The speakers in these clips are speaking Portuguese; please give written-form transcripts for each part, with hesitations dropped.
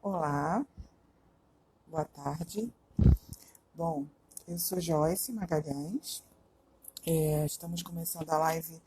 Olá, boa tarde. Bom, eu sou Joyce Magalhães. Estamos começando a live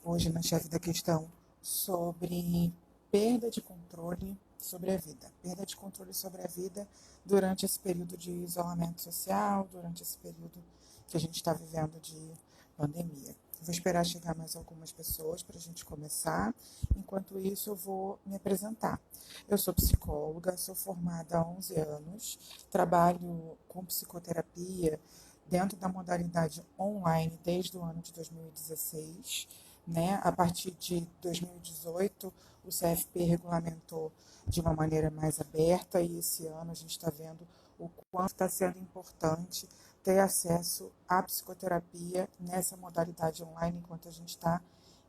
hoje na Chefe da Questão sobre perda de controle sobre a vida. Perda de controle sobre a vida durante esse período de isolamento social, durante esse período que a gente está vivendo de pandemia. Vou esperar chegar mais algumas pessoas para a gente começar. Enquanto isso, eu vou me apresentar. Eu sou psicóloga, sou formada há 11 anos, trabalho com psicoterapia dentro da modalidade online desde o ano de 2016, né? A partir de 2018, o CFP regulamentou de uma maneira mais aberta e esse ano a gente está vendo o quanto está sendo importante ter acesso à psicoterapia nessa modalidade online enquanto a gente está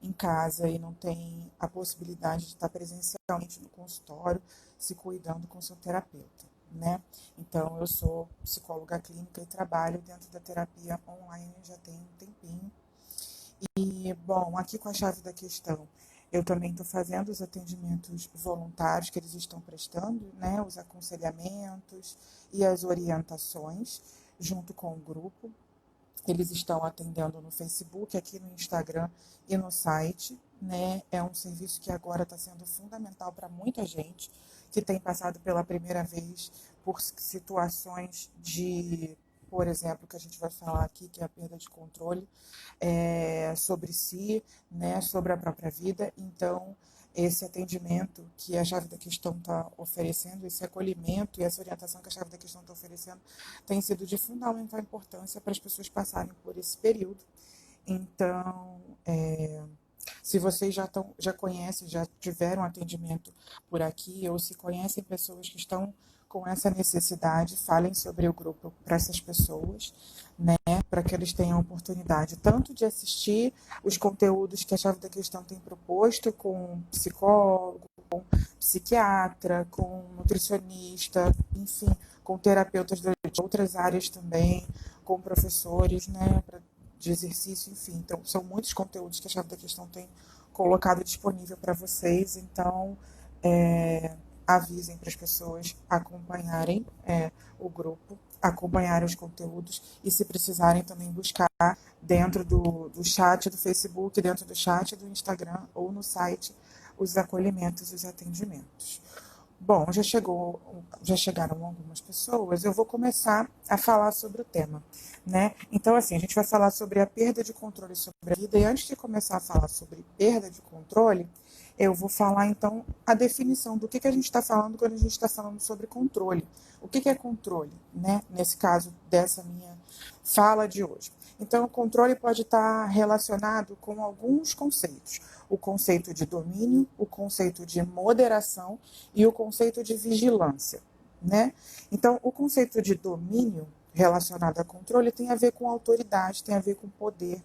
em casa e não tem a possibilidade de estar presencialmente no consultório se cuidando com seu terapeuta, né? Então, eu sou psicóloga clínica e trabalho dentro da terapia online já tem um tempinho. E, bom, aqui com a chave da questão, eu também estou fazendo os atendimentos voluntários que eles estão prestando, né? Os aconselhamentos e as orientações junto com o grupo. Eles estão atendendo no Facebook, aqui no Instagram e no site, né? É um serviço que agora está sendo fundamental para muita gente que tem passado pela primeira vez por situações de, por exemplo, que a gente vai falar aqui, que é a perda de controle sobre si, né? Sobre a própria vida. Então, esse atendimento que a chave da questão está oferecendo, esse acolhimento e essa orientação que a chave da questão está oferecendo, tem sido de fundamental importância para as pessoas passarem por esse período. Então, se vocês já conhecem, já tiveram atendimento por aqui, ou se conhecem pessoas que estão com essa necessidade, falem sobre o grupo para essas pessoas, né, para que eles tenham a oportunidade tanto de assistir os conteúdos que a Chave da Questão tem proposto com psicólogo, com psiquiatra, com nutricionista, enfim, com terapeutas de outras áreas também, com professores, né, de exercício, enfim. Então, são muitos conteúdos que a Chave da Questão tem colocado disponível para vocês. Então, avisem para as pessoas acompanharem o grupo, acompanharem os conteúdos e, se precisarem, também buscar dentro do chat do Facebook, dentro do chat do Instagram ou no site os acolhimentos e os atendimentos. Bom, já chegaram algumas pessoas. Eu vou começar a falar sobre o tema, né? Então, assim, a gente vai falar sobre a perda de controle sobre a vida. E antes de começar a falar sobre perda de controle, eu vou falar então a definição do que a gente está falando quando a gente está falando sobre controle. O que é controle, né? Nesse caso dessa minha fala de hoje. Então, o controle pode estar relacionado com alguns conceitos: o conceito de domínio, o conceito de moderação e o conceito de vigilância, né? Então, o conceito de domínio relacionado a controle tem a ver com autoridade, tem a ver com poder,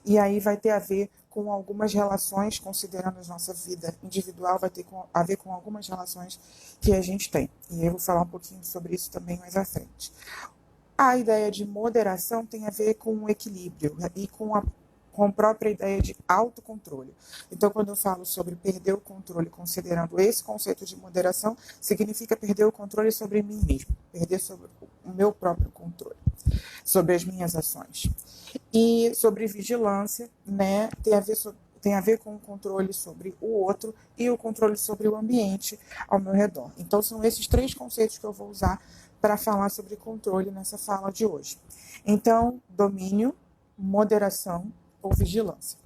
e aí vai ter a ver com algumas relações, considerando a nossa vida individual, vai ter a ver com algumas relações que a gente tem. E eu vou falar um pouquinho sobre isso também mais à frente. A ideia de moderação tem a ver com o equilíbrio e com a própria ideia de autocontrole. Então, quando eu falo sobre perder o controle, considerando esse conceito de moderação, significa perder o controle sobre mim mesmo, perder sobre o meu próprio controle, sobre as minhas ações. E sobre vigilância, né, tem a ver com o controle sobre o outro e o controle sobre o ambiente ao meu redor. Então, são esses três conceitos que eu vou usar para falar sobre controle nessa fala de hoje. Então, domínio, moderação ou vigilância.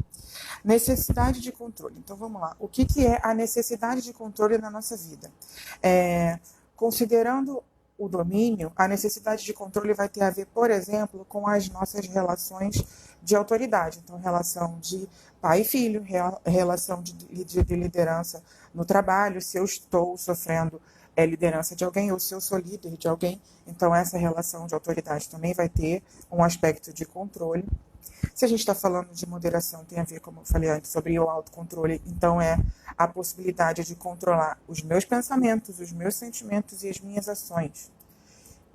Necessidade de controle. Então, vamos lá. O que é a necessidade de controle na nossa vida? Considerando o domínio, a necessidade de controle vai ter a ver, por exemplo, com as nossas relações de autoridade. Então, relação de pai e filho, relação de liderança no trabalho, se eu estou sofrendo liderança de alguém ou se eu sou líder de alguém. Então, essa relação de autoridade também vai ter um aspecto de controle. Se a gente está falando de moderação, tem a ver, como eu falei antes, sobre o autocontrole. Então, é a possibilidade de controlar os meus pensamentos, os meus sentimentos e as minhas ações.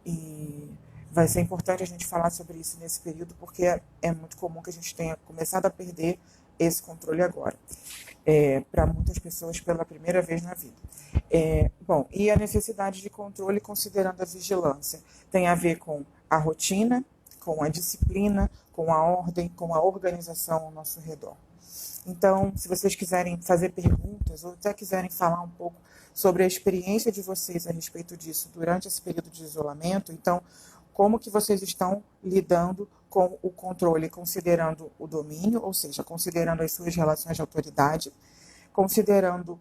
E vai ser importante a gente falar sobre isso nesse período, porque é muito comum que a gente tenha começado a perder esse controle agora, para muitas pessoas pela primeira vez na vida. Bom, e a necessidade de controle, considerando a vigilância, tem a ver com a rotina, com a disciplina, com a ordem, com a organização ao nosso redor. Então, se vocês quiserem fazer perguntas ou até quiserem falar um pouco sobre a experiência de vocês a respeito disso durante esse período de isolamento, então, como que vocês estão lidando com o controle, considerando o domínio, ou seja, considerando as suas relações de autoridade, considerando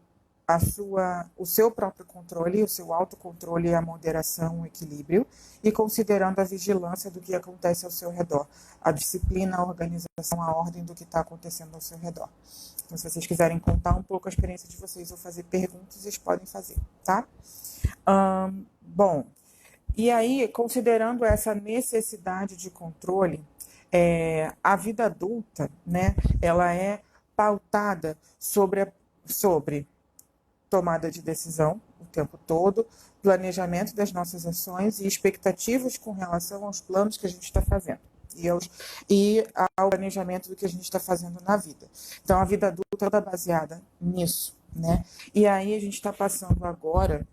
o seu próprio controle, o seu autocontrole, a moderação, o equilíbrio, e considerando a vigilância do que acontece ao seu redor, a disciplina, a organização, a ordem do que está acontecendo ao seu redor. Então, se vocês quiserem contar um pouco a experiência de vocês ou fazer perguntas, vocês podem fazer, tá? Bom, e aí, considerando essa necessidade de controle, a vida adulta, né, ela é pautada sobre tomada de decisão o tempo todo, planejamento das nossas ações e expectativas com relação aos planos que a gente está fazendo e ao planejamento do que a gente está fazendo na vida. Então, a vida adulta é baseada nisso, né? E aí a gente está passando agora,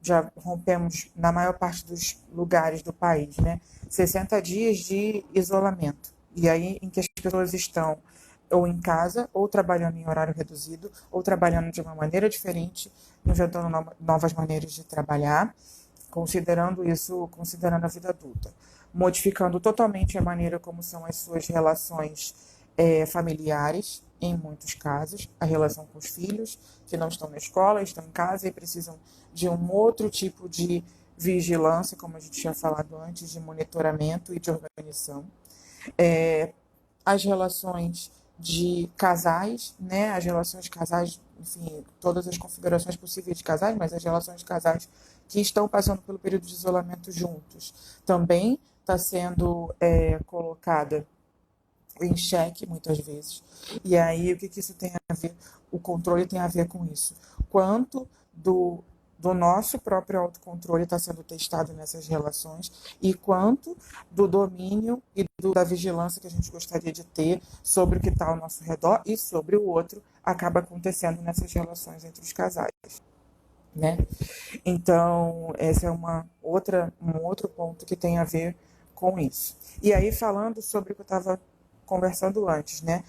já rompemos na maior parte dos lugares do país, né? 60 dias de isolamento. E aí em que as pessoas estão ou em casa, ou trabalhando em horário reduzido, ou trabalhando de uma maneira diferente, inventando novas maneiras de trabalhar, considerando a vida adulta, modificando totalmente a maneira como são as suas relações familiares, em muitos casos, a relação com os filhos, que não estão na escola, estão em casa e precisam de um outro tipo de vigilância, como a gente tinha falado antes, de monitoramento e de organização. As relações de casais, né? As relações de casais, enfim, todas as configurações possíveis de casais, mas as relações de casais que estão passando pelo período de isolamento juntos também está sendo colocada em xeque muitas vezes. E aí o que isso tem a ver? O controle tem a ver com isso. Quanto do nosso próprio autocontrole está sendo testado nessas relações e quanto do domínio e da vigilância que a gente gostaria de ter sobre o que está ao nosso redor e sobre o outro acaba acontecendo nessas relações entre os casais, né? Então, esse é um outro ponto que tem a ver com isso. E aí, falando sobre o que eu estava conversando antes, né?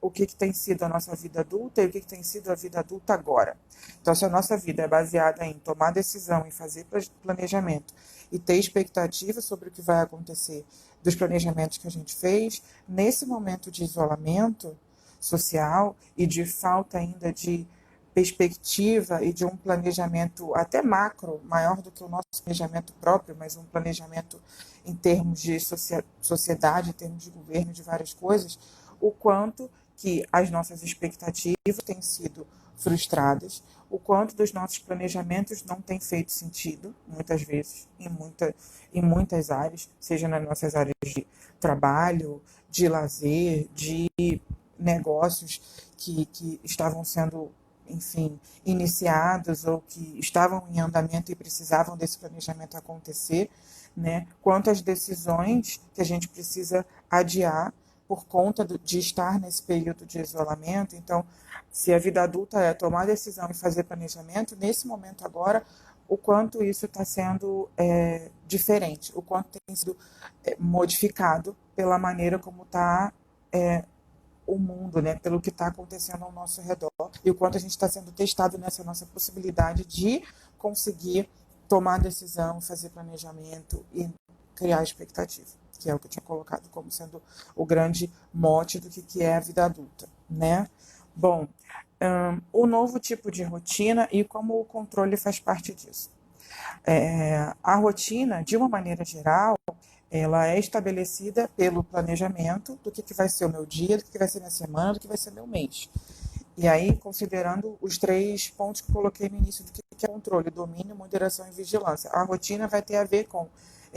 O que tem sido a nossa vida adulta e o que tem sido a vida adulta agora. Então, se a nossa vida é baseada em tomar decisão, em fazer planejamento e ter expectativa sobre o que vai acontecer dos planejamentos que a gente fez, nesse momento de isolamento social e de falta ainda de perspectiva e de um planejamento até macro, maior do que o nosso planejamento próprio, mas um planejamento em termos de sociedade, em termos de governo, de várias coisas, o quanto que as nossas expectativas têm sido frustradas, o quanto dos nossos planejamentos não tem feito sentido, muitas vezes, em muitas áreas, seja nas nossas áreas de trabalho, de lazer, de negócios que estavam sendo, enfim, iniciados ou que estavam em andamento e precisavam desse planejamento acontecer, né? Quantas decisões que a gente precisa adiar por conta de estar nesse período de isolamento. Então, se a vida adulta é tomar decisão e fazer planejamento, nesse momento agora, o quanto isso está sendo diferente, o quanto tem sido modificado pela maneira como está o mundo, né, pelo que está acontecendo ao nosso redor e o quanto a gente está sendo testado nessa nossa possibilidade de conseguir tomar decisão, fazer planejamento e criar expectativa, que é o que eu tinha colocado como sendo o grande mote do que é a vida adulta, né? Bom, o novo tipo de rotina e como o controle faz parte disso. A rotina, de uma maneira geral, ela é estabelecida pelo planejamento do que vai ser o meu dia, do que vai ser minha semana, do que vai ser meu mês. E aí, considerando os 3 pontos que eu coloquei no início do que é controle, domínio, moderação e vigilância. A rotina vai ter a ver com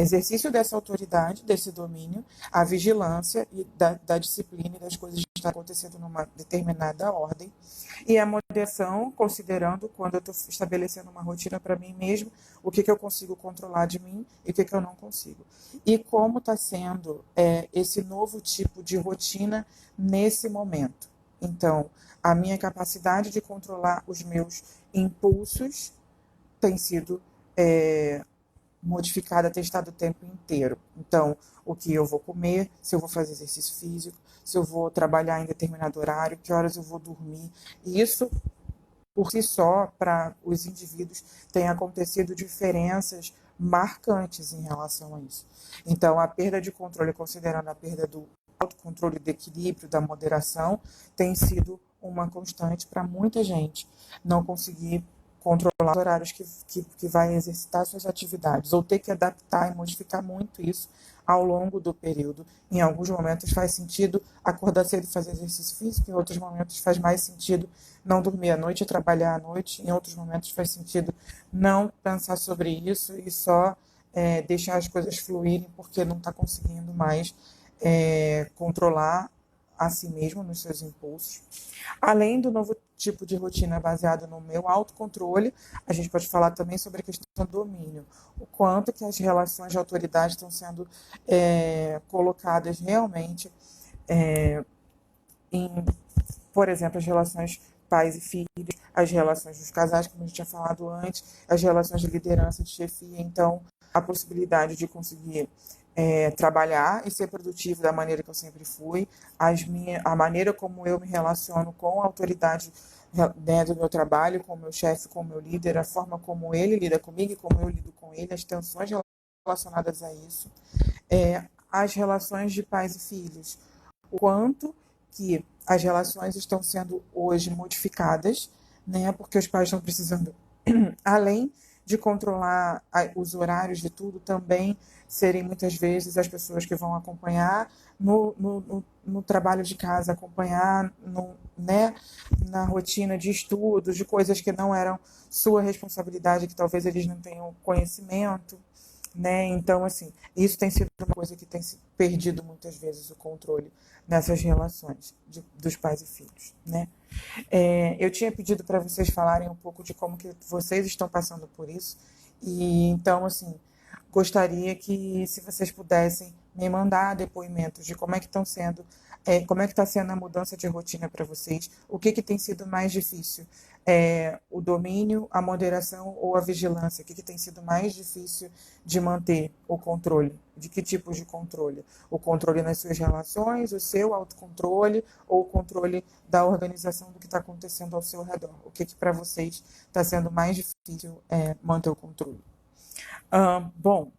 exercício dessa autoridade, desse domínio, a vigilância e da disciplina e das coisas que estão acontecendo numa determinada ordem, e a moderação, considerando quando eu estou estabelecendo uma rotina para mim mesmo, o que eu consigo controlar de mim e o que eu não consigo. E como está sendo esse novo tipo de rotina nesse momento. Então, a minha capacidade de controlar os meus impulsos tem sido modificada, testada o tempo inteiro. Então, o que eu vou comer, se eu vou fazer exercício físico, se eu vou trabalhar em determinado horário, que horas eu vou dormir. E isso, por si só, para os indivíduos, tem acontecido diferenças marcantes em relação a isso. Então, a perda de controle, considerando a perda do autocontrole, do equilíbrio, da moderação, tem sido uma constante para muita gente não conseguir controlar os horários que vai exercitar suas atividades, ou ter que adaptar e modificar muito isso ao longo do período. Em alguns momentos faz sentido acordar cedo e fazer exercício físico, em outros momentos faz mais sentido não dormir à noite e trabalhar à noite, em outros momentos faz sentido não pensar sobre isso e só deixar as coisas fluírem porque não está conseguindo mais controlar a si mesmo nos seus impulsos. Além do novo tipo de rotina baseado no meu autocontrole, a gente pode falar também sobre a questão do domínio. O quanto que as relações de autoridade estão sendo colocadas realmente em, por exemplo, as relações pais e filhos, as relações dos casais, como a gente tinha falado antes, as relações de liderança, de chefia. Então, a possibilidade de conseguir trabalhar e ser produtivo da maneira que eu sempre fui, a maneira como eu me relaciono com a autoridade do meu trabalho, com o meu chefe, com o meu líder, a forma como ele lida comigo e como eu lido com ele, as tensões relacionadas a isso, as relações de pais e filhos, o quanto que as relações estão sendo hoje modificadas, né, porque os pais estão precisando, além de controlar os horários de tudo, também serem muitas vezes as pessoas que vão acompanhar no trabalho de casa, acompanhar na rotina de estudos, de coisas que não eram sua responsabilidade, que talvez eles não tenham conhecimento, né? Então, assim, isso tem sido uma coisa que tem se perdido muitas vezes o controle nessas relações dos pais e filhos, né? Eu tinha pedido para vocês falarem um pouco de como que vocês estão passando por isso. E então, assim, gostaria que, se vocês pudessem me mandar depoimentos de como é que estão sendo, como é que está sendo a mudança de rotina para vocês, o que tem sido mais difícil, o domínio, a moderação ou a vigilância, o que tem sido mais difícil de manter o controle, de que tipos de controle? O controle nas suas relações, o seu autocontrole ou o controle da organização do que está acontecendo ao seu redor? O que para vocês está sendo mais difícil manter o controle? Bom,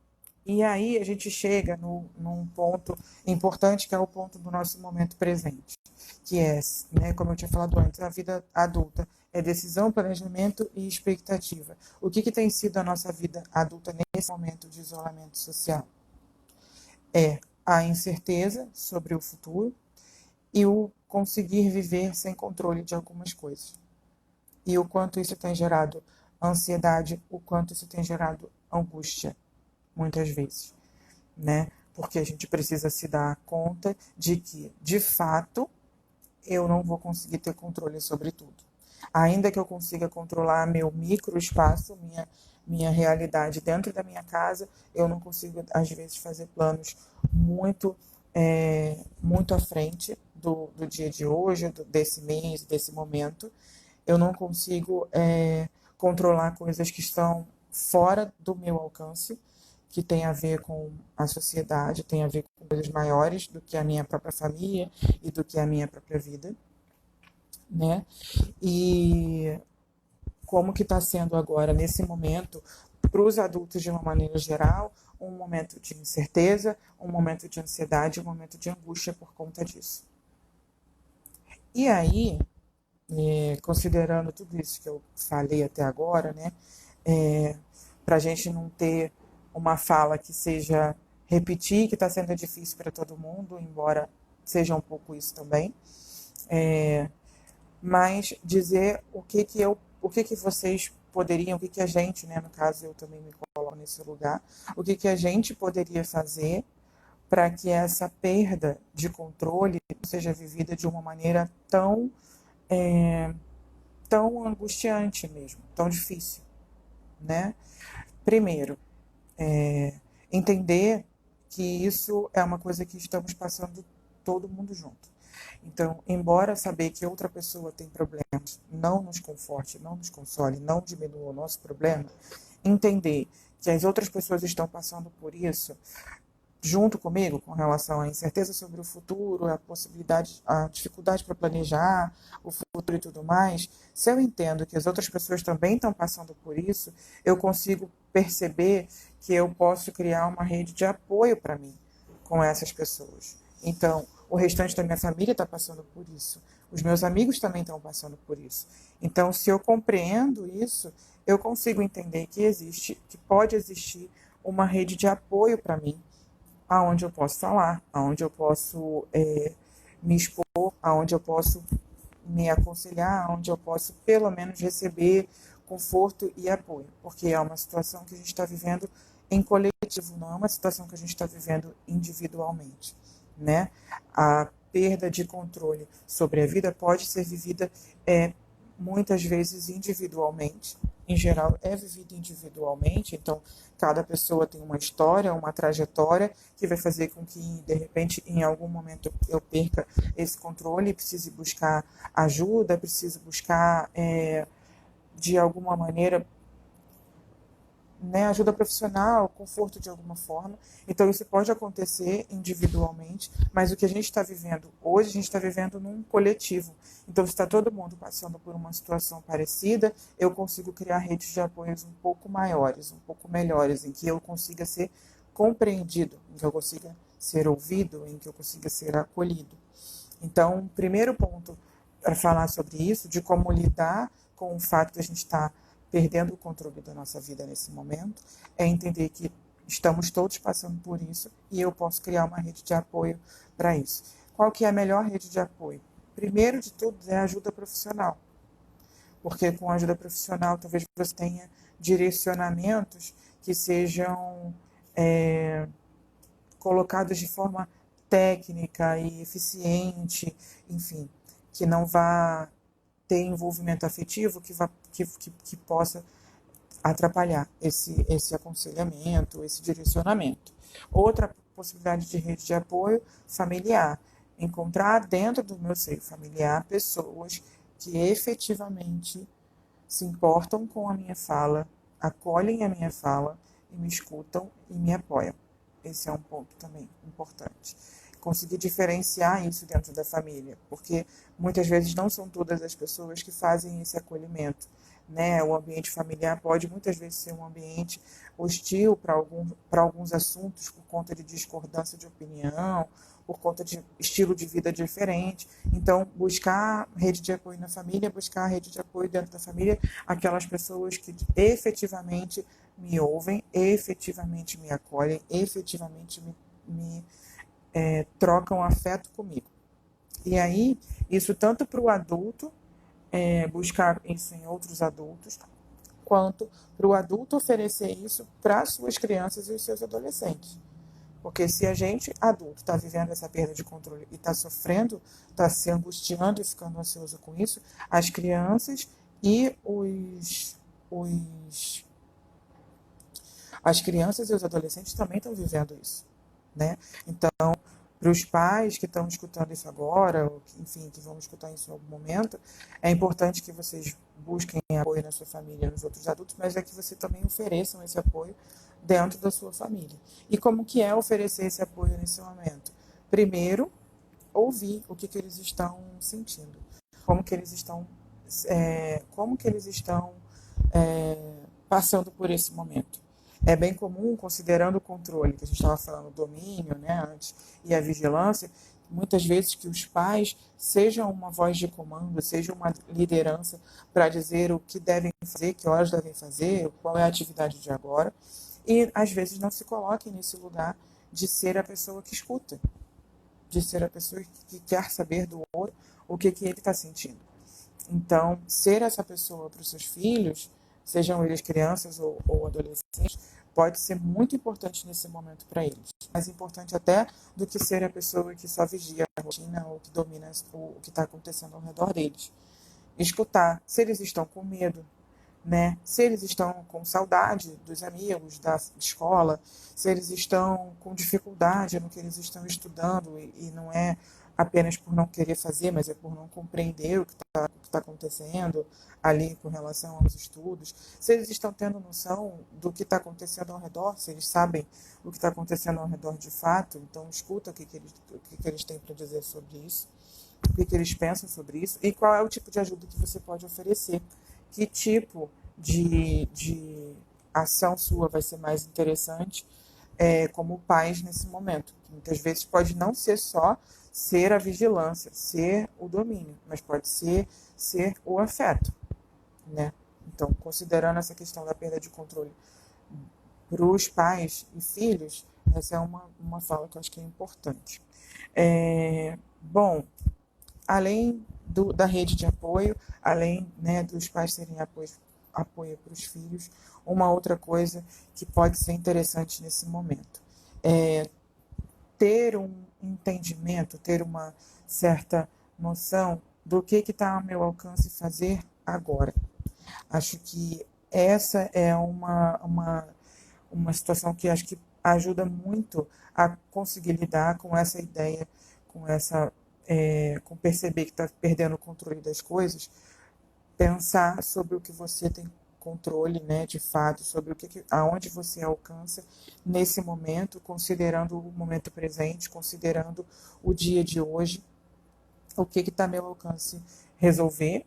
e aí a gente chega num ponto importante, que é o ponto do nosso momento presente, que é, né, como eu tinha falado antes, a vida adulta é decisão, planejamento e expectativa. O que tem sido a nossa vida adulta nesse momento de isolamento social? É a incerteza sobre o futuro e o conseguir viver sem controle de algumas coisas. E o quanto isso tem gerado ansiedade, o quanto isso tem gerado angústia, muitas vezes, né? Porque a gente precisa se dar conta de que, de fato, eu não vou conseguir ter controle sobre tudo. Ainda que eu consiga controlar meu microespaço, minha realidade dentro da minha casa, eu não consigo, às vezes, fazer planos muito, muito à frente do dia de hoje, desse mês, desse momento. Eu não consigo controlar coisas que estão fora do meu alcance, que tem a ver com a sociedade, tem a ver com coisas maiores do que a minha própria família e do que a minha própria vida, né? E como que está sendo agora, nesse momento, para os adultos de uma maneira geral, um momento de incerteza, um momento de ansiedade, um momento de angústia por conta disso. E aí, considerando tudo isso que eu falei até agora, né, para a gente não ter uma fala que seja repetir, que está sendo difícil para todo mundo, embora seja um pouco isso também, mas dizer o que vocês poderiam, o que que a gente, né, no caso eu também me coloco nesse lugar, o que que a gente poderia fazer para que essa perda de controle não seja vivida de uma maneira tão angustiante mesmo, tão difícil, né? Primeiro, entender que isso é uma coisa que estamos passando todo mundo junto. Então, embora saber que outra pessoa tem problemas não nos conforte, não nos console, não diminua o nosso problema, entender que as outras pessoas estão passando por isso junto comigo com relação à incerteza sobre o futuro, a possibilidade, a dificuldade para planejar o futuro e tudo mais, se eu entendo que as outras pessoas também estão passando por isso, eu consigo perceber que eu posso criar uma rede de apoio para mim com essas pessoas. Então, o restante da minha família está passando por isso. Os meus amigos também estão passando por isso. Então, se eu compreendo isso, eu consigo entender que existe, que pode existir uma rede de apoio para mim, aonde eu posso falar, aonde eu posso me expor, aonde eu posso me aconselhar, aonde eu posso pelo menos receber conforto e apoio, porque é uma situação que a gente está vivendo em coletivo, não é uma situação que a gente está vivendo individualmente, né? A perda de controle sobre a vida pode ser vivida muitas vezes individualmente. Em geral, é vivido individualmente, então cada pessoa tem uma história, uma trajetória que vai fazer com que, de repente, em algum momento eu perca esse controle, precise buscar ajuda, precise buscar, de alguma maneira, né, ajuda profissional, conforto de alguma forma. Então, isso pode acontecer individualmente, mas o que a gente está vivendo hoje, a gente está vivendo num coletivo. Então, se está todo mundo passando por uma situação parecida, eu consigo criar redes de apoios um pouco maiores, um pouco melhores, em que eu consiga ser compreendido, em que eu consiga ser ouvido, em que eu consiga ser acolhido. Então, o primeiro ponto para falar sobre isso, de como lidar com o fato de a gente estar perdendo o controle da nossa vida nesse momento, é entender que estamos todos passando por isso e eu posso criar uma rede de apoio para isso. Qual que é a melhor rede de apoio? Primeiro de tudo é a ajuda profissional, porque com a ajuda profissional talvez você tenha direcionamentos que sejam colocados de forma técnica e eficiente, enfim, que não vá ter envolvimento afetivo que possa atrapalhar esse aconselhamento, esse direcionamento. Outra possibilidade de rede de apoio familiar, encontrar dentro do meu seio familiar pessoas que efetivamente se importam com a minha fala, acolhem a minha fala e me escutam e me apoiam. Esse é um ponto também importante. Conseguir diferenciar isso dentro da família, porque muitas vezes não são todas as pessoas que fazem esse acolhimento, né? O ambiente familiar pode muitas vezes ser um ambiente hostil para alguns assuntos por conta de discordância de opinião, por conta de estilo de vida diferente. Então, buscar rede de apoio na família, buscar rede de apoio dentro da família, aquelas pessoas que efetivamente me ouvem, efetivamente me acolhem, efetivamente me trocam afeto comigo. E aí, isso tanto para o adulto, buscar isso em outros adultos, quanto para o adulto oferecer isso para as suas crianças e os seus adolescentes. Porque se a gente, adulto, está vivendo essa perda de controle e está sofrendo, está se angustiando e ficando ansioso com isso, as crianças e as crianças e os adolescentes também estão vivendo isso, né? Então, para os pais que estão escutando isso agora, ou que, enfim, que vão escutar isso em algum momento, é importante que vocês busquem apoio na sua família, nos outros adultos, mas é que vocês também ofereçam esse apoio dentro da sua família. E como que é oferecer esse apoio nesse momento? Primeiro, ouvir o que eles estão sentindo, como que eles estão, passando por esse momento. É bem comum, considerando o controle, que a gente estava falando, o domínio, né, antes, e a vigilância, muitas vezes que os pais sejam uma voz de comando, sejam uma liderança para dizer o que devem fazer, que horas devem fazer, qual é a atividade de agora, e às vezes não se coloquem nesse lugar de ser a pessoa que escuta, de ser a pessoa que quer saber do outro o que ele está sentindo. Então, ser essa pessoa para os seus filhos sejam eles crianças ou adolescentes, pode ser muito importante nesse momento para eles. Mais importante até do que ser a pessoa que só vigia a rotina ou que domina o que está acontecendo ao redor deles. Escutar se eles estão com medo, né? Se eles estão com saudade dos amigos, da escola, se eles estão com dificuldade no que eles estão estudando e não é apenas por não querer fazer, mas é por não compreender o que está acontecendo ali com relação aos estudos, se eles estão tendo noção do que está acontecendo ao redor, se eles sabem o que está acontecendo ao redor de fato, então escuta o que eles têm para dizer sobre isso, o que eles pensam sobre isso e qual é o tipo de ajuda que você pode oferecer. Que tipo de ação sua vai ser mais interessante como pais nesse momento? Que muitas vezes pode não ser só ser a vigilância, ser o domínio, mas pode ser o afeto, né? Então, considerando essa questão da perda de controle para os pais e filhos, essa é uma fala que eu acho que é importante. Bom, além da rede de apoio, além, né, dos pais serem apoio para os filhos, uma outra coisa que pode ser interessante nesse momento é ter um entendimento, ter uma certa noção do que está ao meu alcance fazer agora. Acho que essa é uma situação que acho que ajuda muito a conseguir lidar com essa ideia, com perceber que está perdendo o controle das coisas, pensar sobre o que você tem controle, né, de fato, sobre aonde você alcança nesse momento, considerando o momento presente, considerando o dia de hoje, o que está ao meu alcance resolver,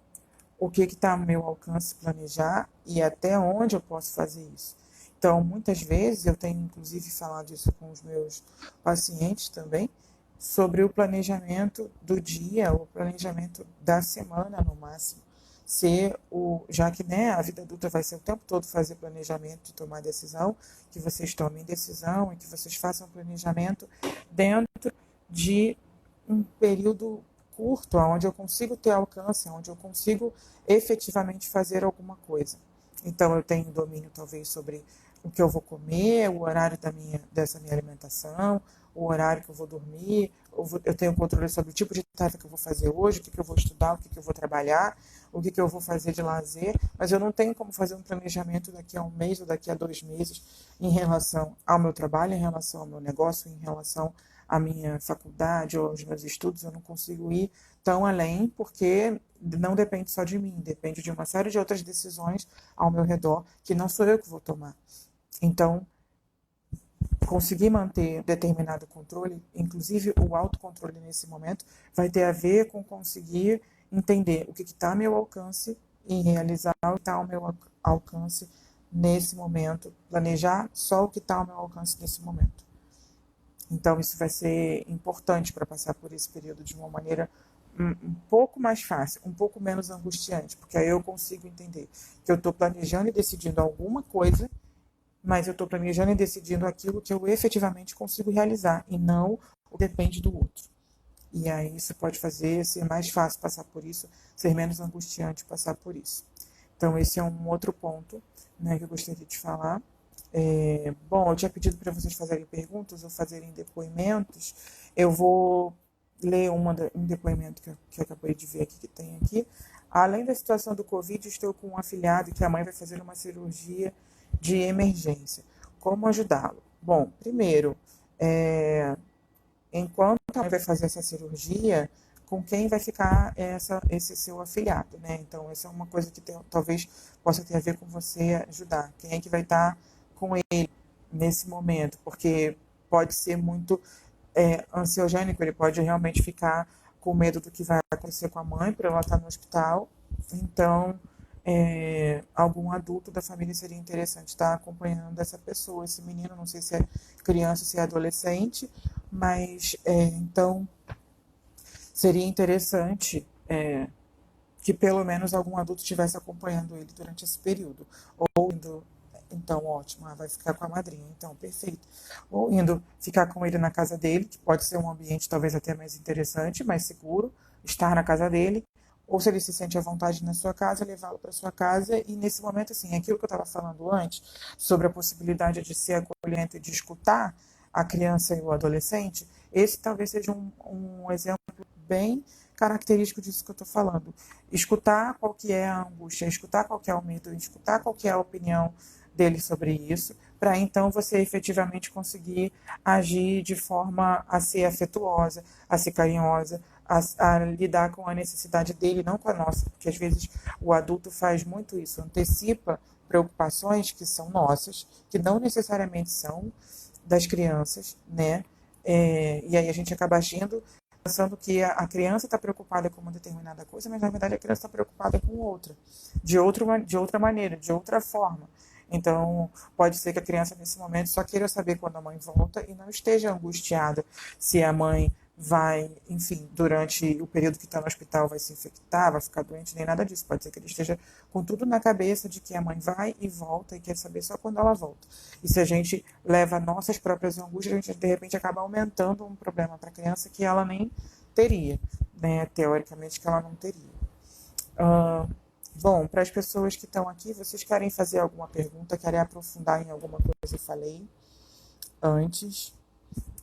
o que está ao meu alcance planejar e até onde eu posso fazer isso. Então, muitas vezes, eu tenho inclusive falado isso com os meus pacientes também, sobre o planejamento do dia, o planejamento da semana no máximo. Já que, né, a vida adulta vai ser o tempo todo fazer planejamento de tomar decisão, que vocês tomem decisão e que vocês façam planejamento dentro de um período curto, onde eu consigo ter alcance, onde eu consigo efetivamente fazer alguma coisa. Então, eu tenho domínio, talvez, sobre o que eu vou comer, o horário dessa minha alimentação, o horário que eu vou dormir, eu tenho controle sobre o tipo de tarefa que eu vou fazer hoje, o que eu vou estudar, o que eu vou trabalhar, o que eu vou fazer de lazer, mas eu não tenho como fazer um planejamento daqui a um mês ou daqui a 2 meses em relação ao meu trabalho, em relação ao meu negócio, em relação à minha faculdade ou aos meus estudos. Eu não consigo ir tão além porque não depende só de mim, depende de uma série de outras decisões ao meu redor que não sou eu que vou tomar. Então, conseguir manter determinado controle, inclusive o autocontrole nesse momento, vai ter a ver com conseguir entender o que está ao meu alcance e realizar o que está ao meu alcance nesse momento, planejar só o que está ao meu alcance nesse momento. Então, isso vai ser importante para passar por esse período de uma maneira um pouco mais fácil, um pouco menos angustiante, porque aí eu consigo entender que eu estou planejando e decidindo alguma coisa, mas eu estou planejando e decidindo aquilo que eu efetivamente consigo realizar e não o que depende do outro. E aí isso pode fazer ser mais fácil passar por isso, ser menos angustiante passar por isso. Então esse é um outro ponto, né, que eu gostaria de falar. Bom, eu tinha pedido para vocês fazerem perguntas ou fazerem depoimentos. Eu vou ler um depoimento que eu acabei de ver aqui, que tem aqui. Além da situação do Covid, estou com um afilhado que a mãe vai fazer uma cirurgia de emergência. Como ajudá-lo? Bom, primeiro, enquanto a mãe vai fazer essa cirurgia, com quem vai ficar esse seu afilhado, né? Então, essa é uma coisa que talvez possa ter a ver com você ajudar. Quem é que vai estar com ele nesse momento? Porque pode ser muito ansiogênico, ele pode realmente ficar com medo do que vai acontecer com a mãe, por ela estar no hospital. Então, algum adulto da família seria interessante estar acompanhando essa pessoa, esse menino, não sei se é criança, se é adolescente, mas então seria interessante que pelo menos algum adulto estivesse acompanhando ele durante esse período, ou indo, então ótimo, vai ficar com a madrinha, então perfeito, ou indo ficar com ele na casa dele, que pode ser um ambiente talvez até mais interessante, mais seguro, estar na casa dele, ou se ele se sente à vontade na sua casa, levá-lo para sua casa. E nesse momento, assim, aquilo que eu estava falando antes, sobre a possibilidade de ser acolhente e de escutar a criança e o adolescente, esse talvez seja um exemplo bem característico disso que eu estou falando. Escutar qual que é a angústia, escutar qual que é o medo, escutar qual que é a opinião dele sobre isso, para então você efetivamente conseguir agir de forma a ser afetuosa, a ser carinhosa, a lidar com a necessidade dele, não com a nossa, porque às vezes o adulto faz muito isso, antecipa preocupações que são nossas, que não necessariamente são das crianças, né? E aí a gente acaba agindo pensando que a criança está preocupada com uma determinada coisa, mas na verdade a criança está preocupada com outra, de outra maneira, de outra forma. Então, pode ser que a criança nesse momento só queira saber quando a mãe volta e não esteja angustiada se a mãe vai, enfim, durante o período que está no hospital vai se infectar, vai ficar doente, nem nada disso. Pode ser que ele esteja com tudo na cabeça de que a mãe vai e volta e quer saber só quando ela volta. E se a gente leva nossas próprias angústias, a gente de repente acaba aumentando um problema para a criança que ela nem teria, né? Teoricamente que ela não teria. Uh, Bom, para as pessoas que estão aqui, vocês querem fazer alguma pergunta, querem aprofundar em alguma coisa que eu falei antes?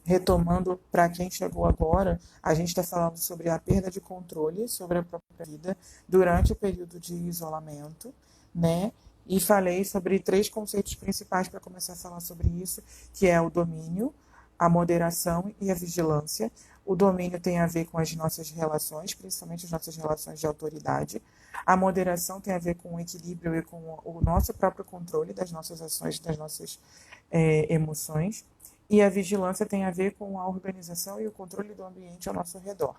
Retomando, para quem chegou agora, a gente está falando sobre a perda de controle sobre a própria vida durante o período de isolamento, né? E falei sobre três conceitos principais para começar a falar sobre isso, que é o domínio, a moderação e a vigilância. O domínio tem a ver com as nossas relações, principalmente as nossas relações de autoridade. A moderação tem a ver com o equilíbrio e com o nosso próprio controle das nossas ações, das nossas emoções. E a vigilância tem a ver com a organização e o controle do ambiente ao nosso redor.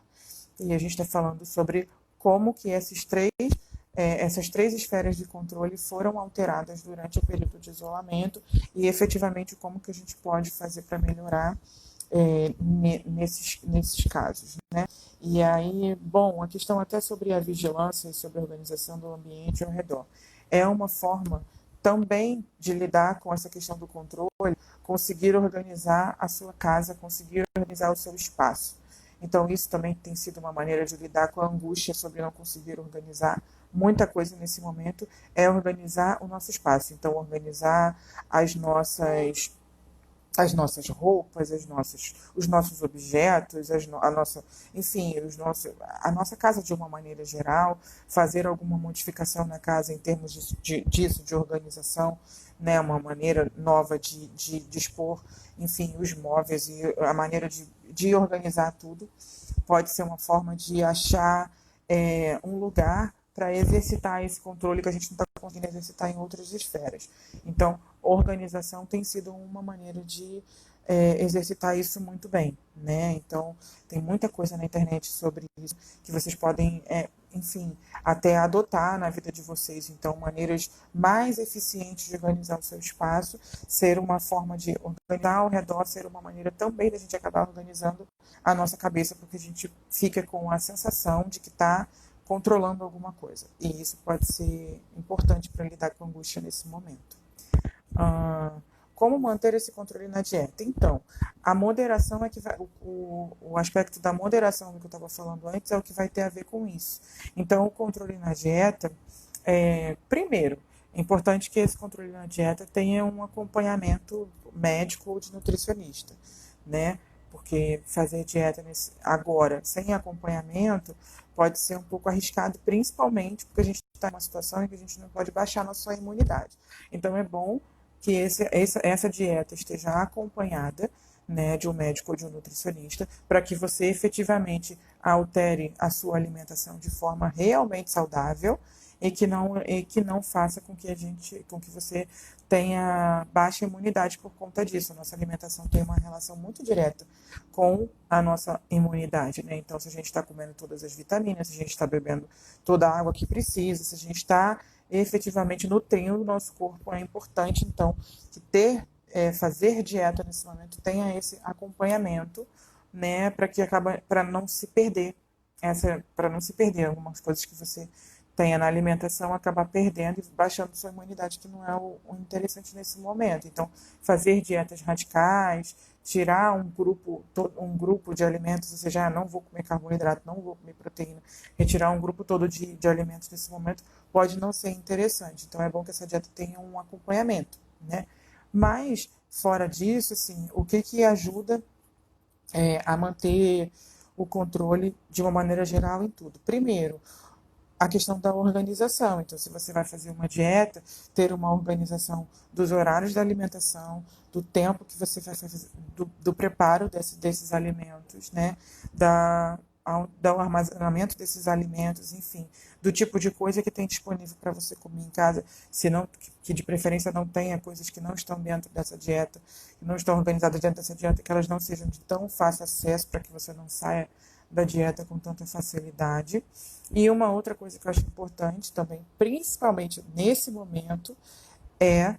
E a gente está falando sobre como que essas três esferas de controle foram alteradas durante o período de isolamento e efetivamente como que a gente pode fazer para melhorar nesses casos, né? E aí, bom, a questão até sobre a vigilância e sobre a organização do ambiente ao redor é uma forma também de lidar com essa questão do controle, conseguir organizar a sua casa, conseguir organizar o seu espaço. Então, isso também tem sido uma maneira de lidar com a angústia sobre não conseguir organizar muita coisa nesse momento, é organizar o nosso espaço. Então, organizar as nossas roupas, os nossos objetos, enfim, a nossa casa de uma maneira geral, fazer alguma modificação na casa em termos disso, de organização, né, uma maneira nova de dispor, enfim, os móveis e a maneira de organizar tudo, pode ser uma forma de achar um lugar para exercitar esse controle que a gente não está conseguindo exercitar em outras esferas. Então, organização tem sido uma maneira de exercitar isso muito bem, né? Então, tem muita coisa na internet sobre isso que vocês podem, enfim, até adotar na vida de vocês. Então, maneiras mais eficientes de organizar o seu espaço, ser uma forma de organizar ao redor, ser uma maneira também da gente acabar organizando a nossa cabeça, porque a gente fica com a sensação de que está controlando alguma coisa. E isso pode ser importante para lidar com a angústia nesse momento. Como manter esse controle na dieta? Então, a moderação é que vai, o aspecto da moderação que eu estava falando antes é o que vai ter a ver com isso. Então, o controle na dieta, primeiro, é importante que esse controle na dieta tenha um acompanhamento médico ou de nutricionista, né? Porque fazer dieta agora sem acompanhamento pode ser um pouco arriscado, principalmente porque a gente está em uma situação em que a gente não pode baixar a nossa imunidade. Então, é bom que essa dieta esteja acompanhada, né, de um médico ou de um nutricionista, para que você efetivamente altere a sua alimentação de forma realmente saudável e que não faça com que você tenha baixa imunidade por conta disso. A nossa alimentação tem uma relação muito direta com a nossa imunidade, né? Então, se a gente está comendo todas as vitaminas, se a gente está bebendo toda a água que precisa, se a gente está efetivamente nutrindo o nosso corpo, é importante, então, que fazer dieta nesse momento tenha esse acompanhamento, né, para não se perder algumas coisas que você tenha na alimentação, acabar perdendo e baixando sua imunidade, que não é o interessante nesse momento. Então, fazer dietas radicais, tirar um grupo de alimentos, ou seja, não vou comer carboidrato, não vou comer proteína, retirar um grupo todo de alimentos nesse momento pode não ser interessante. Então, é bom que essa dieta tenha um acompanhamento, né? Mas, fora disso, assim, o que que ajuda a manter o controle de uma maneira geral em tudo? Primeiro, a questão da organização. Então, se você vai fazer uma dieta, ter uma organização dos horários da alimentação, do tempo que você vai fazer, do preparo desses alimentos, né? Do armazenamento desses alimentos, enfim, do tipo de coisa que tem disponível para você comer em casa, se não, que de preferência não tenha coisas que não estão dentro dessa dieta, que não estão organizadas dentro dessa dieta, que elas não sejam de tão fácil acesso para que você não saia da dieta com tanta facilidade. E uma outra coisa que eu acho importante também, principalmente nesse momento, é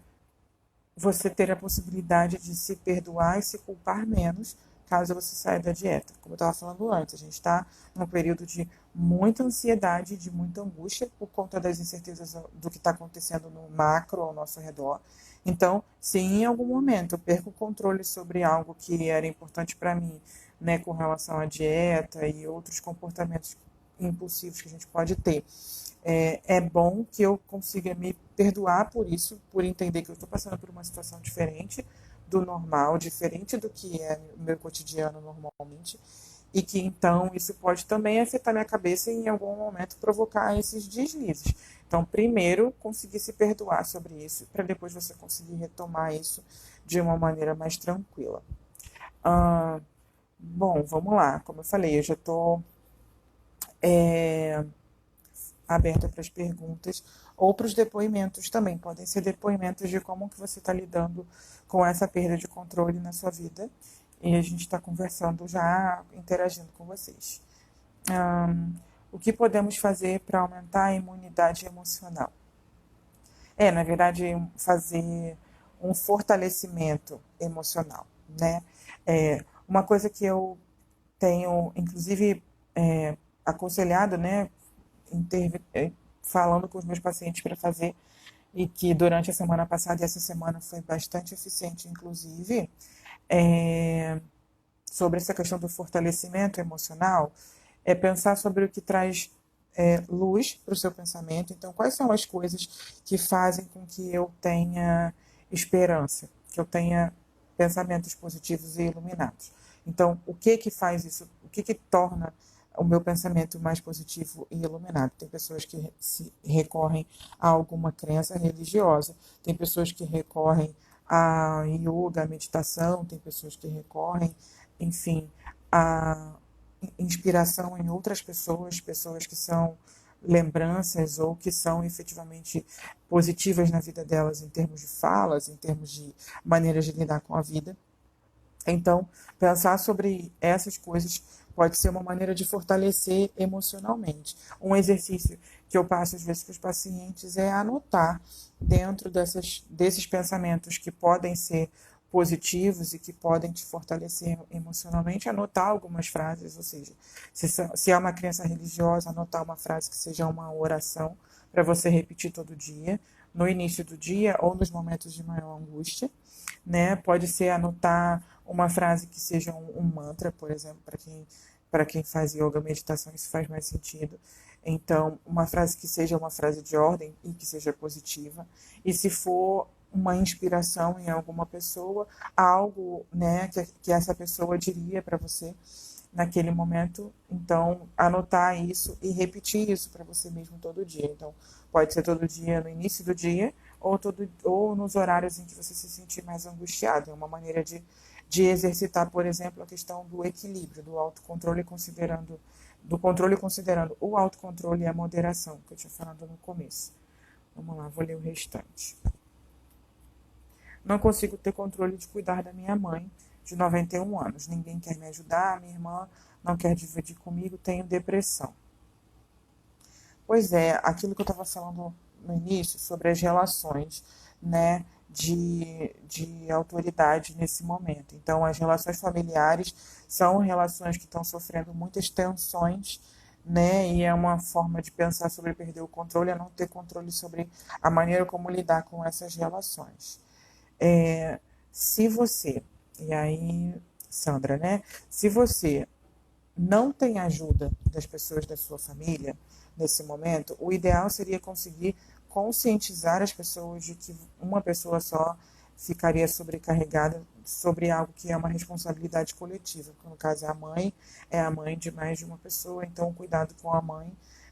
você ter a possibilidade de se perdoar e se culpar menos caso você saia da dieta. Como eu estava falando antes, a gente está num período de muita ansiedade, de muita angústia por conta das incertezas do que está acontecendo no macro ao nosso redor. Então, se em algum momento eu perco o controle sobre algo que era importante para mim, né, com relação à dieta e outros comportamentos impulsivos que a gente pode ter, é bom que eu consiga me perdoar por isso, por entender que eu estou passando por uma situação diferente do normal, diferente do que é o meu cotidiano normalmente, e que então isso pode também afetar minha cabeça e em algum momento provocar esses deslizes. Então, primeiro, conseguir se perdoar sobre isso, para depois você conseguir retomar isso de uma maneira mais tranquila. Ah, bom, vamos lá. Como eu falei, eu já estou aberta para as perguntas ou para os depoimentos também. Podem ser depoimentos de como que você está lidando com essa perda de controle na sua vida. E a gente está conversando já, interagindo com vocês. O que podemos fazer para aumentar a imunidade emocional? Na verdade, fazer um fortalecimento emocional, né? Uma coisa que eu tenho, inclusive, aconselhado, né, falando com os meus pacientes para fazer, e que durante a semana passada e essa semana foi bastante eficiente, inclusive, é, sobre essa questão do fortalecimento emocional, é pensar sobre o que traz luz para o seu pensamento. Então, quais são as coisas que fazem com que eu tenha esperança, que eu tenha pensamentos positivos e iluminados? Então, o que que faz isso? O que que torna o meu pensamento mais positivo e iluminado? Tem pessoas que se recorrem a alguma crença religiosa, tem pessoas que recorrem a yoga, a meditação, tem pessoas que recorrem, enfim, a inspiração em outras pessoas, pessoas que são lembranças ou que são efetivamente positivas na vida delas em termos de falas, em termos de maneiras de lidar com a vida. Então, pensar sobre essas coisas pode ser uma maneira de fortalecer emocionalmente. Um exercício que eu passo às vezes para os pacientes é anotar dentro desses pensamentos que podem ser positivos e que podem te fortalecer emocionalmente, anotar algumas frases, ou seja, se é uma crença religiosa, anotar uma frase que seja uma oração para você repetir todo dia, no início do dia ou nos momentos de maior angústia, né? Pode ser anotar uma frase que seja um mantra, por exemplo, para quem faz yoga, meditação, isso faz mais sentido. Então, uma frase que seja uma frase de ordem e que seja positiva. E se for uma inspiração em alguma pessoa, algo, né, que essa pessoa diria para você naquele momento, então anotar isso e repetir isso para você mesmo todo dia. Então, pode ser todo dia no início do dia ou nos horários em que você se sentir mais angustiado. É uma maneira de exercitar, por exemplo, a questão do equilíbrio, do autocontrole considerando o autocontrole e a moderação, que eu tinha falado no começo. Vamos lá, vou ler o restante. Não consigo ter controle de cuidar da minha mãe, de 91 anos. Ninguém quer me ajudar, minha irmã não quer dividir comigo, tenho depressão. Pois é, aquilo que eu estava falando no início sobre as relações, né, de autoridade nesse momento. Então, as relações familiares são relações que estão sofrendo muitas tensões né? E é uma forma de pensar sobre perder o controle, é não ter controle sobre a maneira como lidar com essas relações. É, se você, e aí, Sandra, né? Se você não tem ajuda das pessoas da sua família nesse momento, o ideal seria conseguir conscientizar as pessoas de que uma pessoa só ficaria sobrecarregada sobre algo que é uma responsabilidade coletiva, porque no caso é a mãe de mais de uma pessoa, então o cuidado com a mãe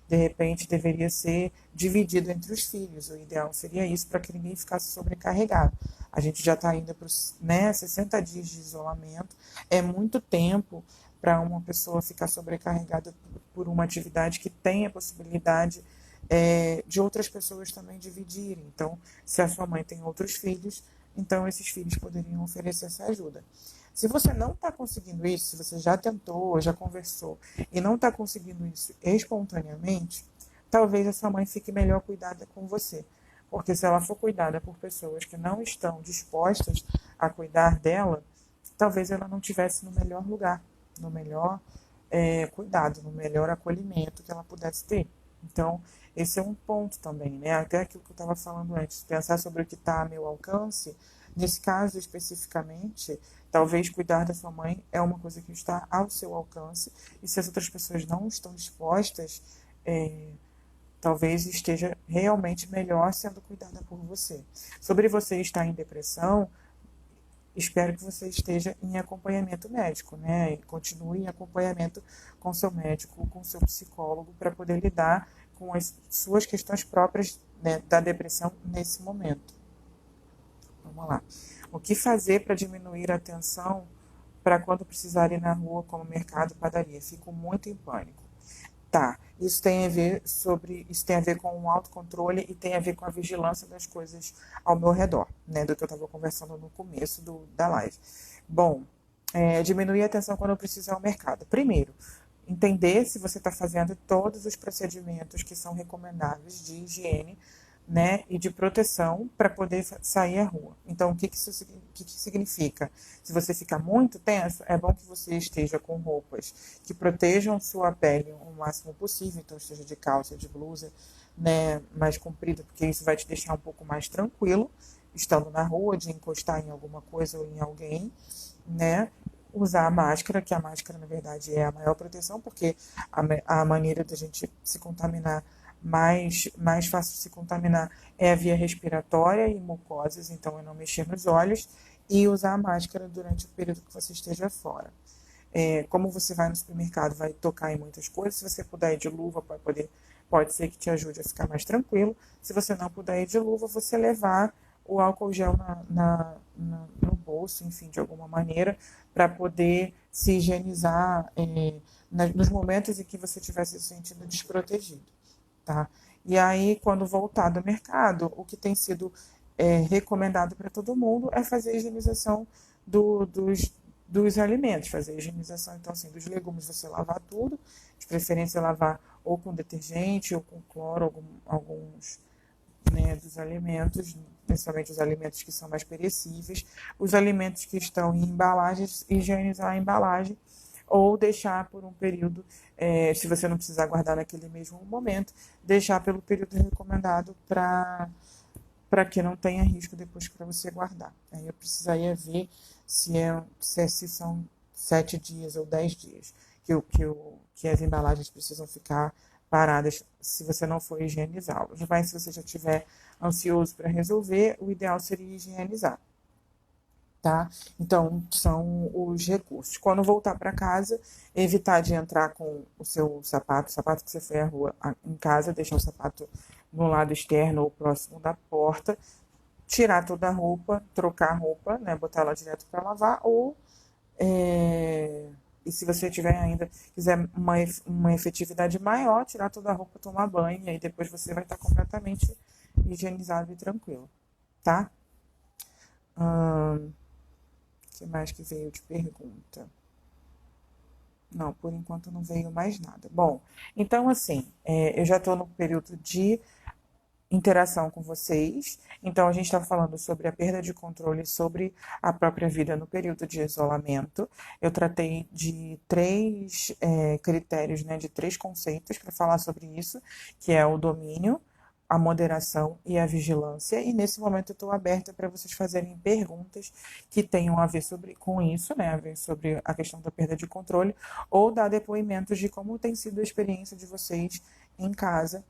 de repente deveria ser dividido entre os filhos. O ideal seria isso para que ninguém ficasse sobrecarregado. A gente já está indo para os, né, 60 dias de isolamento, é muito tempo para uma pessoa ficar sobrecarregada por uma atividade que tem a possibilidade de outras pessoas também dividirem. Então, se a sua mãe tem outros filhos, então esses filhos poderiam oferecer essa ajuda. Se você não está conseguindo isso, se você já tentou, já conversou e não está conseguindo isso espontaneamente, talvez a sua mãe fique melhor cuidada com você. Porque se ela for cuidada por pessoas que não estão dispostas a cuidar dela, talvez ela não tivesse no melhor lugar, no melhor cuidado, no melhor acolhimento que ela pudesse ter. Então, esse é um ponto também, né? Até aquilo que eu estava falando antes, pensar sobre o que está a meu alcance. Nesse caso especificamente, talvez cuidar da sua mãe é uma coisa que está ao seu alcance, e se as outras pessoas não estão dispostas, é, talvez esteja realmente melhor sendo cuidada por você. Sobre você estar em depressão, espero que você esteja em acompanhamento médico, né? E continue em acompanhamento com seu médico, com seu psicólogo, para poder lidar com as suas questões próprias, né, da depressão nesse momento. Vamos lá. O que fazer para diminuir a tensão para quando precisar ir na rua, como mercado, padaria? Fico muito em pânico. Tá, isso tem a ver com o autocontrole e tem a ver com a vigilância das coisas ao meu redor, né, do que eu estava conversando no começo da live. Bom, diminuir a atenção quando eu preciso ir ao mercado. Primeiro, entender se você está fazendo todos os procedimentos que são recomendáveis de higiene, né, e de proteção para poder sair à rua. Então, o que significa? Se você ficar muito tenso, é bom que você esteja com roupas que protejam sua pele o máximo possível, então esteja de calça, de blusa, né, mais comprida, porque isso vai te deixar um pouco mais tranquilo, estando na rua, de encostar em alguma coisa ou em alguém, né? Usar a máscara, que a máscara, na verdade, é a maior proteção, porque a maneira da gente se contaminar, mais fácil de se contaminar, é a via respiratória e mucosas, então é não mexer nos olhos e usar a máscara durante o período que você esteja fora. Como você vai no supermercado, vai tocar em muitas coisas, se você puder ir de luva, pode ser que te ajude a ficar mais tranquilo. Se você não puder ir de luva, você levar o álcool gel no bolso, enfim, de alguma maneira, para poder se higienizar nos momentos em que você estiver se sentindo desprotegido, tá? E aí, quando voltar do mercado, o que tem sido recomendado para todo mundo é fazer a higienização dos alimentos, fazer a higienização, então, assim, dos legumes, você lavar tudo, de preferência lavar ou com detergente ou com cloro, alguns, né, dos alimentos, principalmente os alimentos que são mais perecíveis, os alimentos que estão em embalagens, higienizar a embalagem, ou deixar por um período, se você não precisar guardar naquele mesmo momento, deixar pelo período recomendado para que não tenha risco depois para você guardar. Aí eu precisaria ver se são 7 dias ou 10 dias que as embalagens precisam ficar paradas se você não for higienizá-las. Mas se você já estiver ansioso para resolver, o ideal seria higienizar. Tá? Então, são os recursos. Quando voltar para casa, evitar de entrar com o seu sapato, que você foi à rua em casa, deixar o sapato no lado externo ou próximo da porta, tirar toda a roupa, trocar a roupa, né, botar ela direto para lavar, ou e se você tiver ainda quiser uma efetividade maior, tirar toda a roupa, tomar banho, e aí depois você vai estar completamente higienizado e tranquilo, tá? O que mais que veio de pergunta? Não, por enquanto não veio mais nada. Bom, então assim, eu já estou no período de interação com vocês. Então, a gente está falando sobre a perda de controle sobre a própria vida no período de isolamento. Eu tratei de três critérios, né, de três conceitos para falar sobre isso, que é o domínio, a moderação e a vigilância. E nesse momento eu estou aberta para vocês fazerem perguntas que tenham a ver com isso, né, a ver sobre a questão da perda de controle, ou dar depoimentos de como tem sido a experiência de vocês em casa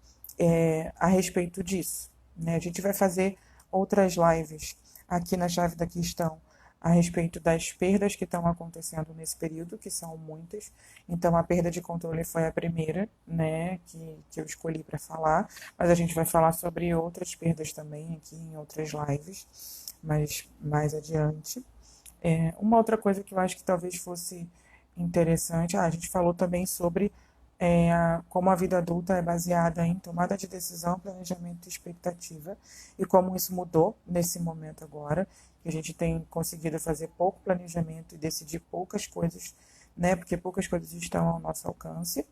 a respeito disso, né? A gente vai fazer outras lives aqui na Chave da Questão a respeito das perdas que estão acontecendo nesse período, que são muitas. Então, a perda de controle foi a primeira, né, que eu escolhi para falar, mas a gente vai falar sobre outras perdas também aqui em outras lives, mas mais adiante. Uma outra coisa que eu acho que talvez fosse interessante, a gente falou também sobre como a vida adulta é baseada em tomada de decisão, planejamento e expectativa, e como isso mudou nesse momento agora, que a gente tem conseguido fazer pouco planejamento e decidir poucas coisas, né, porque poucas coisas estão ao nosso alcance,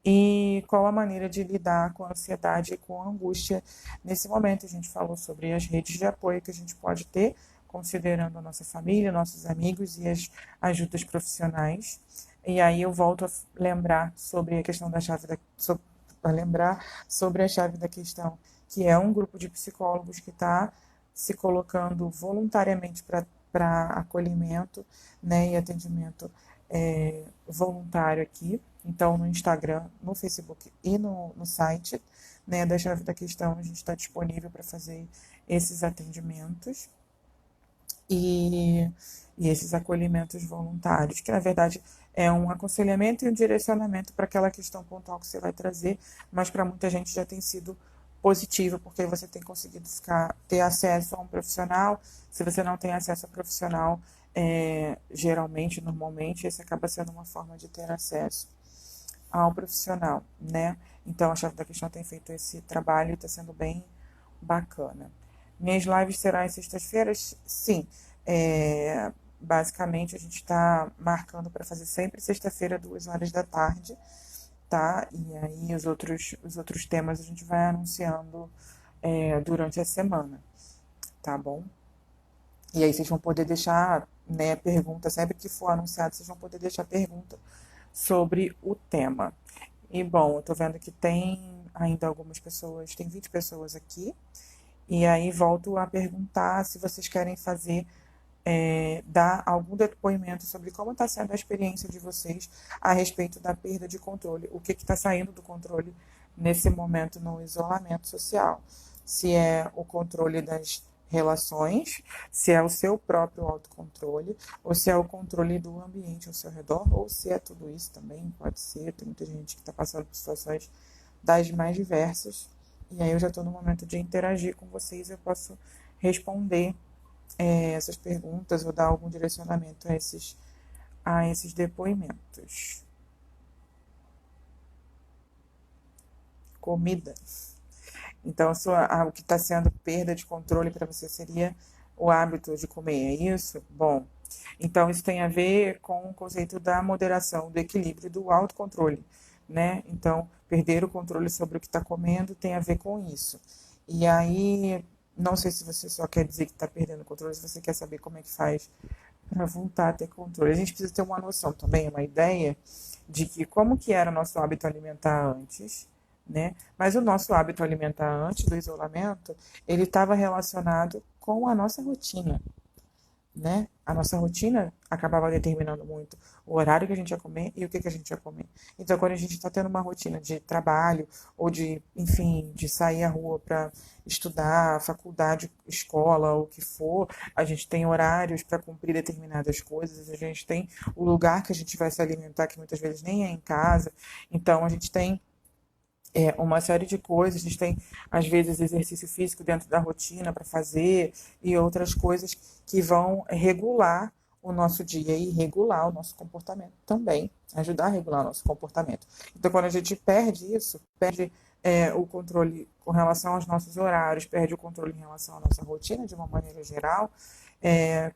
e qual a maneira de lidar com a ansiedade e com a angústia nesse momento. A gente falou sobre as redes de apoio que a gente pode ter, considerando a nossa família, nossos amigos e as ajudas profissionais. E aí eu volto a lembrar sobre a questão da chave a lembrar sobre a chave da questão, que é um grupo de psicólogos que está se colocando voluntariamente para acolhimento, né, e atendimento voluntário aqui. Então, no Instagram, no Facebook e no site, né, da Chave da Questão, a gente está disponível para fazer esses atendimentos e esses acolhimentos voluntários, que na verdade é um aconselhamento e um direcionamento para aquela questão pontual que você vai trazer, mas para muita gente já tem sido positivo, porque você tem conseguido ter acesso a um profissional. Se você não tem acesso a profissional, geralmente, normalmente, esse acaba sendo uma forma de ter acesso ao profissional, né? Então, a Chave da Questão tem feito esse trabalho e está sendo bem bacana. Minhas lives serão às sextas-feiras? Sim. Basicamente, a gente está marcando para fazer sempre sexta-feira, 2 horas da tarde, tá? E aí os outros temas a gente vai anunciando durante a semana, tá bom? E aí vocês vão poder deixar, né, pergunta, sempre que for anunciado, vocês vão poder deixar pergunta sobre o tema. E bom, eu tô vendo que tem ainda algumas pessoas, tem 20 pessoas aqui, e aí volto a perguntar se vocês querem dar algum depoimento sobre como está sendo a experiência de vocês a respeito da perda de controle, o que está saindo do controle nesse momento no isolamento social. Se é o controle das relações, se é o seu próprio autocontrole, ou se é o controle do ambiente ao seu redor, ou se é tudo isso também, pode ser. Tem muita gente que está passando por situações das mais diversas, e aí eu já estou no momento de interagir com vocês, eu posso responder essas perguntas ou dar algum direcionamento a esses depoimentos. Comida. Então, o que está sendo perda de controle para você seria o hábito de comer, é isso? Bom, então isso tem a ver com o conceito da moderação, do equilíbrio e do autocontrole, né? Então, perder o controle sobre o que está comendo tem a ver com isso. E aí, não sei se você só quer dizer que está perdendo o controle, se você quer saber como é que faz para voltar a ter controle. A gente precisa ter uma noção também, uma ideia de que como que era o nosso hábito alimentar antes, né? Mas o nosso hábito alimentar antes do isolamento, ele estava relacionado com a nossa rotina, né? A nossa rotina acabava determinando muito o horário que a gente ia comer e o que a gente ia comer. Então, quando a gente está tendo uma rotina de trabalho ou de, enfim, de sair à rua para estudar, faculdade, escola, o que for, a gente tem horários para cumprir determinadas coisas, a gente tem o lugar que a gente vai se alimentar, que muitas vezes nem é em casa. Então, a gente tem uma série de coisas, a gente tem, às vezes, exercício físico dentro da rotina para fazer e outras coisas que vão regular o nosso dia e regular o nosso comportamento também, ajudar a regular o nosso comportamento. Então, quando a gente perde isso, perde o controle com relação aos nossos horários, perde o controle em relação à nossa rotina de uma maneira geral,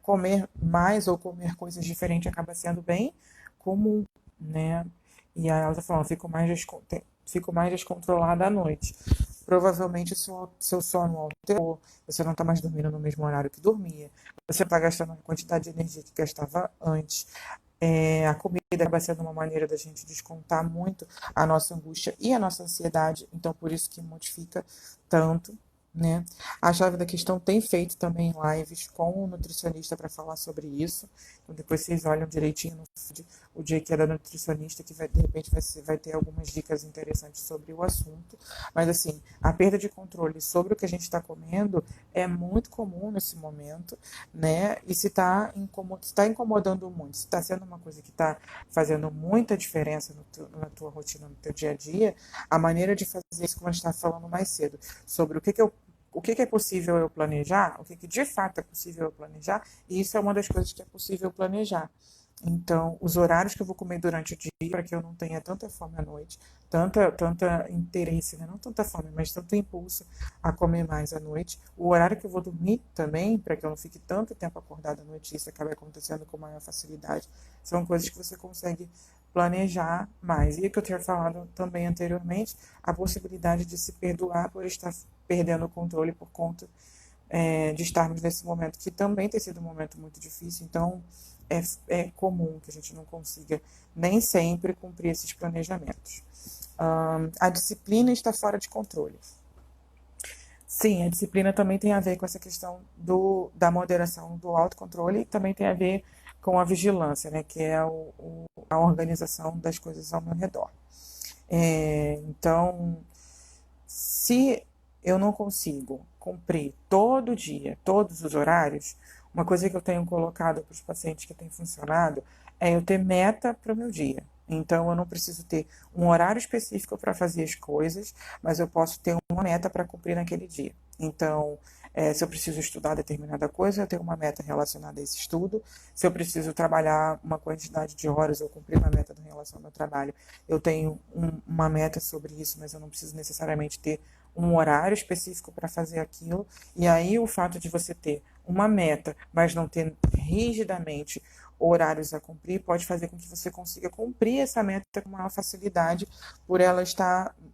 comer mais ou comer coisas diferentes acaba sendo bem comum, né? E aí ela está falando, fico mais descontrolada à noite. provavelmente seu sono alterou, você não está mais dormindo no mesmo horário que dormia, você está gastando a quantidade de energia que gastava antes. A comida acaba sendo uma maneira da gente descontar muito a nossa angústia e a nossa ansiedade, então por isso que modifica tanto, né? A Chave da Questão tem feito também lives com o nutricionista para falar sobre isso. Então depois vocês olham direitinho no feed o dia que é da nutricionista, que vai, de repente vai ter algumas dicas interessantes sobre o assunto. Mas assim, a perda de controle sobre o que a gente está comendo é muito comum nesse momento, né? E se está incomodando muito, se está sendo uma coisa que está fazendo muita diferença na tua rotina, no teu dia a dia, a maneira de fazer isso, como a gente estava falando mais cedo, sobre o que é possível eu planejar, o que de fato é possível eu planejar, e isso é uma das coisas que é possível planejar. Então, os horários que eu vou comer durante o dia, para que eu não tenha tanta fome à noite, tanta interesse, né? Não tanta fome, mas tanto impulso a comer mais à noite. O horário que eu vou dormir também, para que eu não fique tanto tempo acordada à noite, isso acaba acontecendo com maior facilidade. São coisas que você consegue planejar mais. E o que eu tinha falado também anteriormente, a possibilidade de se perdoar por estar perdendo o controle por conta de estarmos nesse momento, que também tem sido um momento muito difícil, então é comum que a gente não consiga nem sempre cumprir esses planejamentos. A disciplina está fora de controle. Sim, a disciplina também tem a ver com essa questão da moderação, do autocontrole, e também tem a ver com a vigilância, né, que é a organização das coisas ao meu redor. Então, se eu não consigo cumprir todo dia, todos os horários, uma coisa que eu tenho colocado para os pacientes que tem funcionado é eu ter meta para o meu dia. Então, eu não preciso ter um horário específico para fazer as coisas, mas eu posso ter uma meta para cumprir naquele dia. Então, se eu preciso estudar determinada coisa, eu tenho uma meta relacionada a esse estudo. Se eu preciso trabalhar uma quantidade de horas ou cumprir uma meta em relação ao meu trabalho, eu tenho uma meta sobre isso, mas eu não preciso necessariamente ter um horário específico para fazer aquilo. E aí o fato de você ter uma meta, mas não ter rigidamente horários a cumprir, pode fazer com que você consiga cumprir essa meta com maior facilidade, por ela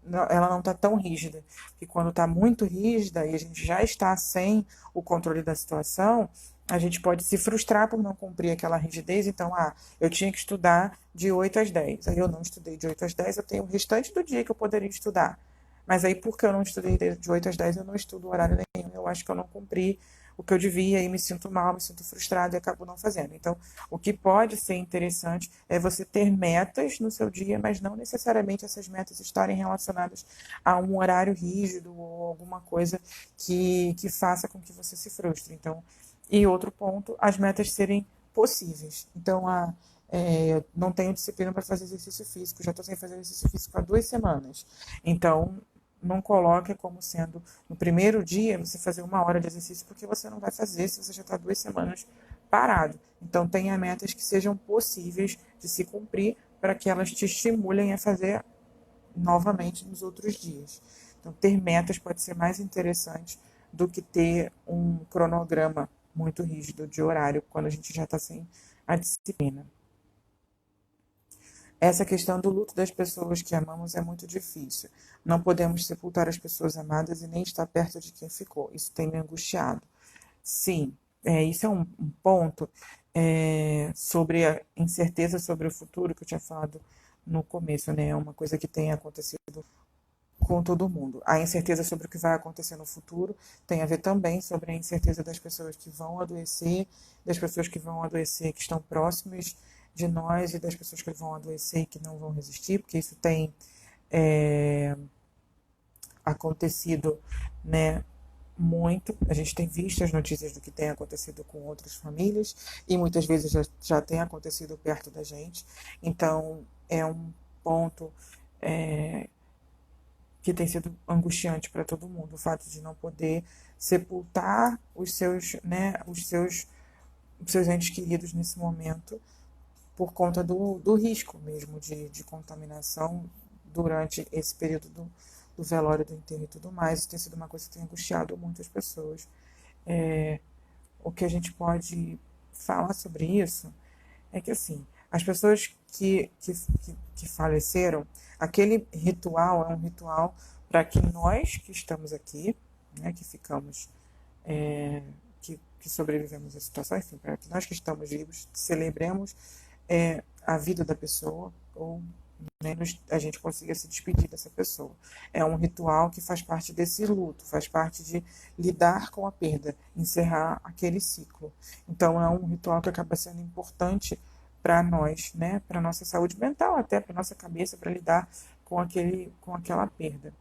não estar tão rígida. Porque quando está muito rígida e a gente já está sem o controle da situação, a gente pode se frustrar por não cumprir aquela rigidez. Então, eu tinha que estudar de 8 às 10. Aí eu não estudei de 8 às 10, eu tenho o restante do dia que eu poderia estudar. Mas aí, porque eu não estudei de 8 às 10, eu não estudo horário nenhum. Eu acho que eu não cumpri o que eu devia e me sinto mal, me sinto frustrado e acabo não fazendo. Então, o que pode ser interessante é você ter metas no seu dia, mas não necessariamente essas metas estarem relacionadas a um horário rígido ou alguma coisa que faça com que você se frustre. Então, e outro ponto, as metas serem possíveis. Então, eu não tenho disciplina para fazer exercício físico, já estou sem fazer exercício físico há 2 semanas. Então, não coloque como sendo no primeiro dia você fazer 1 hora de exercício, porque você não vai fazer se você já está 2 semanas parado. Então, tenha metas que sejam possíveis de se cumprir para que elas te estimulem a fazer novamente nos outros dias. Então, ter metas pode ser mais interessante do que ter um cronograma muito rígido de horário quando a gente já está sem a disciplina. Essa questão do luto das pessoas que amamos é muito difícil. Não podemos sepultar as pessoas amadas e nem estar perto de quem ficou. Isso tem me angustiado. Sim, isso é um ponto sobre a incerteza sobre o futuro que eu tinha falado no começo, né? É uma coisa que tem acontecido com todo mundo. A incerteza sobre o que vai acontecer no futuro tem a ver também sobre a incerteza das pessoas que vão adoecer, das pessoas que vão adoecer que estão próximas de nós e das pessoas que vão adoecer e que não vão resistir, porque isso tem acontecido, né, muito. A gente tem visto as notícias do que tem acontecido com outras famílias e muitas vezes já tem acontecido perto da gente. Então, é um ponto que tem sido angustiante para todo mundo, o fato de não poder sepultar os seus entes queridos nesse momento por conta do risco mesmo de contaminação durante esse período do velório, do enterro e tudo mais. Isso tem sido uma coisa que tem angustiado muitas pessoas. O que a gente pode falar sobre isso é que, assim, as pessoas que faleceram, aquele ritual é um ritual para que nós que estamos aqui, né, que ficamos, que sobrevivemos à situação, enfim, para que nós que estamos vivos celebremos a vida da pessoa, ou né, a gente consiga se despedir dessa pessoa. É um ritual que faz parte desse luto, faz parte de lidar com a perda, encerrar aquele ciclo. Então é um ritual que acaba sendo importante para nós, né, para nossa saúde mental, até para nossa cabeça, para lidar com aquela perda.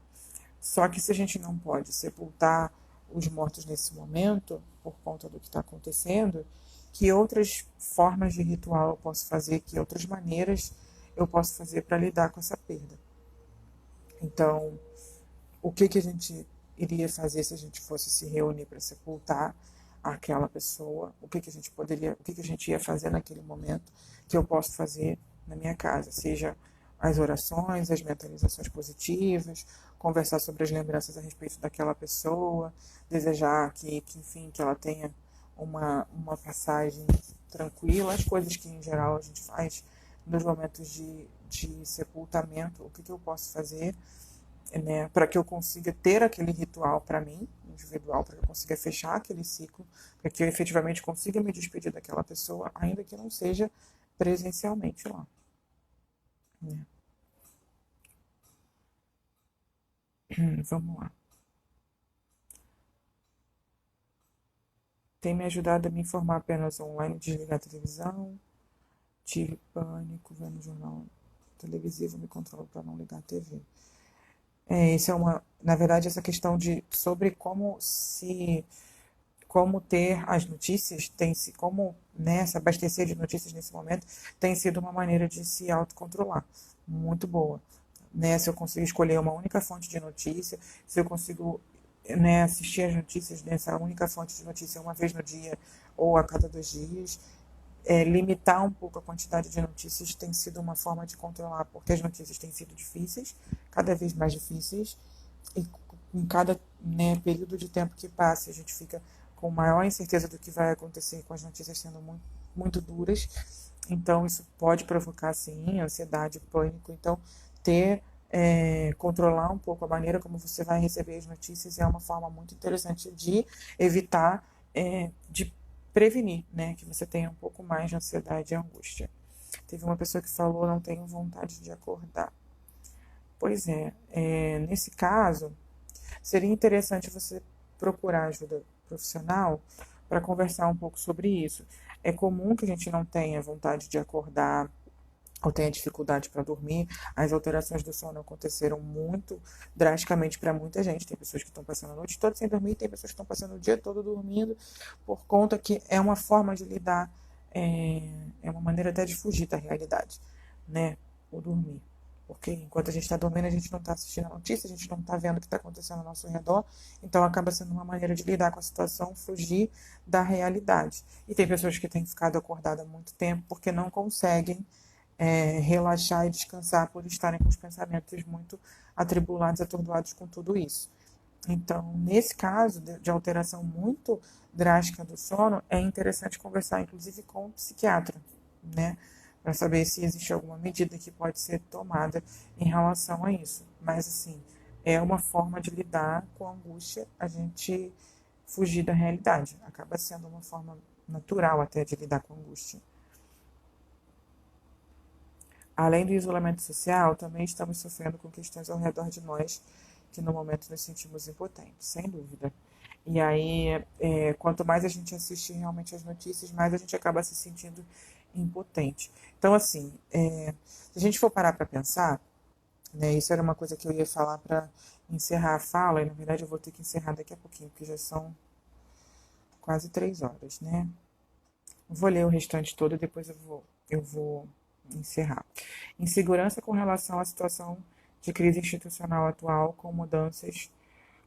Só que se a gente não pode sepultar os mortos nesse momento, por conta do que está acontecendo, que outras formas de ritual eu posso fazer, que outras maneiras eu posso fazer para lidar com essa perda. Então, o que que a gente iria fazer se a gente fosse se reunir para sepultar aquela pessoa? O que que a gente poderia, o que que a gente ia fazer naquele momento que eu posso fazer na minha casa? Seja as orações, as mentalizações positivas, conversar sobre as lembranças a respeito daquela pessoa, desejar enfim, que ela tenha uma passagem tranquila, as coisas que em geral a gente faz nos momentos de sepultamento, o que que eu posso fazer, né, para que eu consiga ter aquele ritual para mim, individual, para que eu consiga fechar aquele ciclo, para que eu efetivamente consiga me despedir daquela pessoa, ainda que não seja presencialmente lá. Né? Vamos lá. Tem me ajudado a me informar apenas online, desligar a televisão, tive pânico, vendo jornal televisivo, me controlo para não ligar a TV. Isso é na verdade, essa questão de sobre como ter as notícias como, né, se abastecer de notícias nesse momento tem sido uma maneira de se autocontrolar, muito boa, né? Se eu consigo escolher uma única fonte de notícia, se eu consigo, né, assistir as notícias nessa única fonte de notícia uma vez no dia ou a cada 2 dias, limitar um pouco a quantidade de notícias tem sido uma forma de controlar, porque as notícias têm sido difíceis, cada vez mais difíceis, e em cada, né, período de tempo que passa, a gente fica com maior incerteza do que vai acontecer, com as notícias sendo muito, muito duras. Então, isso pode provocar, sim, ansiedade, pânico. Então, controlar um pouco a maneira como você vai receber as notícias é uma forma muito interessante de evitar, de prevenir, né, que você tenha um pouco mais de ansiedade e angústia. Teve uma pessoa que falou, não tenho vontade de acordar. Pois nesse caso, seria interessante você procurar ajuda profissional para conversar um pouco sobre isso. É comum que a gente não tenha vontade de acordar ou tenha dificuldade para dormir. As alterações do sono aconteceram muito drasticamente para muita gente. Tem pessoas que estão passando a noite toda sem dormir, tem pessoas que estão passando o dia todo dormindo, por conta que é uma forma de lidar, é uma maneira até de fugir da realidade, né? O dormir. Porque enquanto a gente está dormindo, a gente não está assistindo a notícia, a gente não está vendo o que está acontecendo ao nosso redor, então acaba sendo uma maneira de lidar com a situação, fugir da realidade. E tem pessoas que têm ficado acordadas há muito tempo porque não conseguem relaxar e descansar por estarem com os pensamentos muito atribulados, atordoados com tudo isso. Então, nesse caso de alteração muito drástica do sono, é interessante conversar, inclusive, com o psiquiatra, né? Para saber se existe alguma medida que pode ser tomada em relação a isso. Mas, assim, é uma forma de lidar com a angústia, a gente fugir da realidade. Acaba sendo uma forma natural até de lidar com a angústia. Além do isolamento social, também estamos sofrendo com questões ao redor de nós que no momento nos sentimos impotentes, sem dúvida. E aí, quanto mais a gente assiste realmente as notícias, mais a gente acaba se sentindo impotente. Então, assim, se a gente for parar para pensar, né, isso era uma coisa que eu ia falar para encerrar a fala, e na verdade eu vou ter que encerrar daqui a pouquinho, porque já são quase 3 horas, né? Vou ler o restante todo e depois eu vou encerrar. Insegurança com relação à situação de crise institucional atual, com mudanças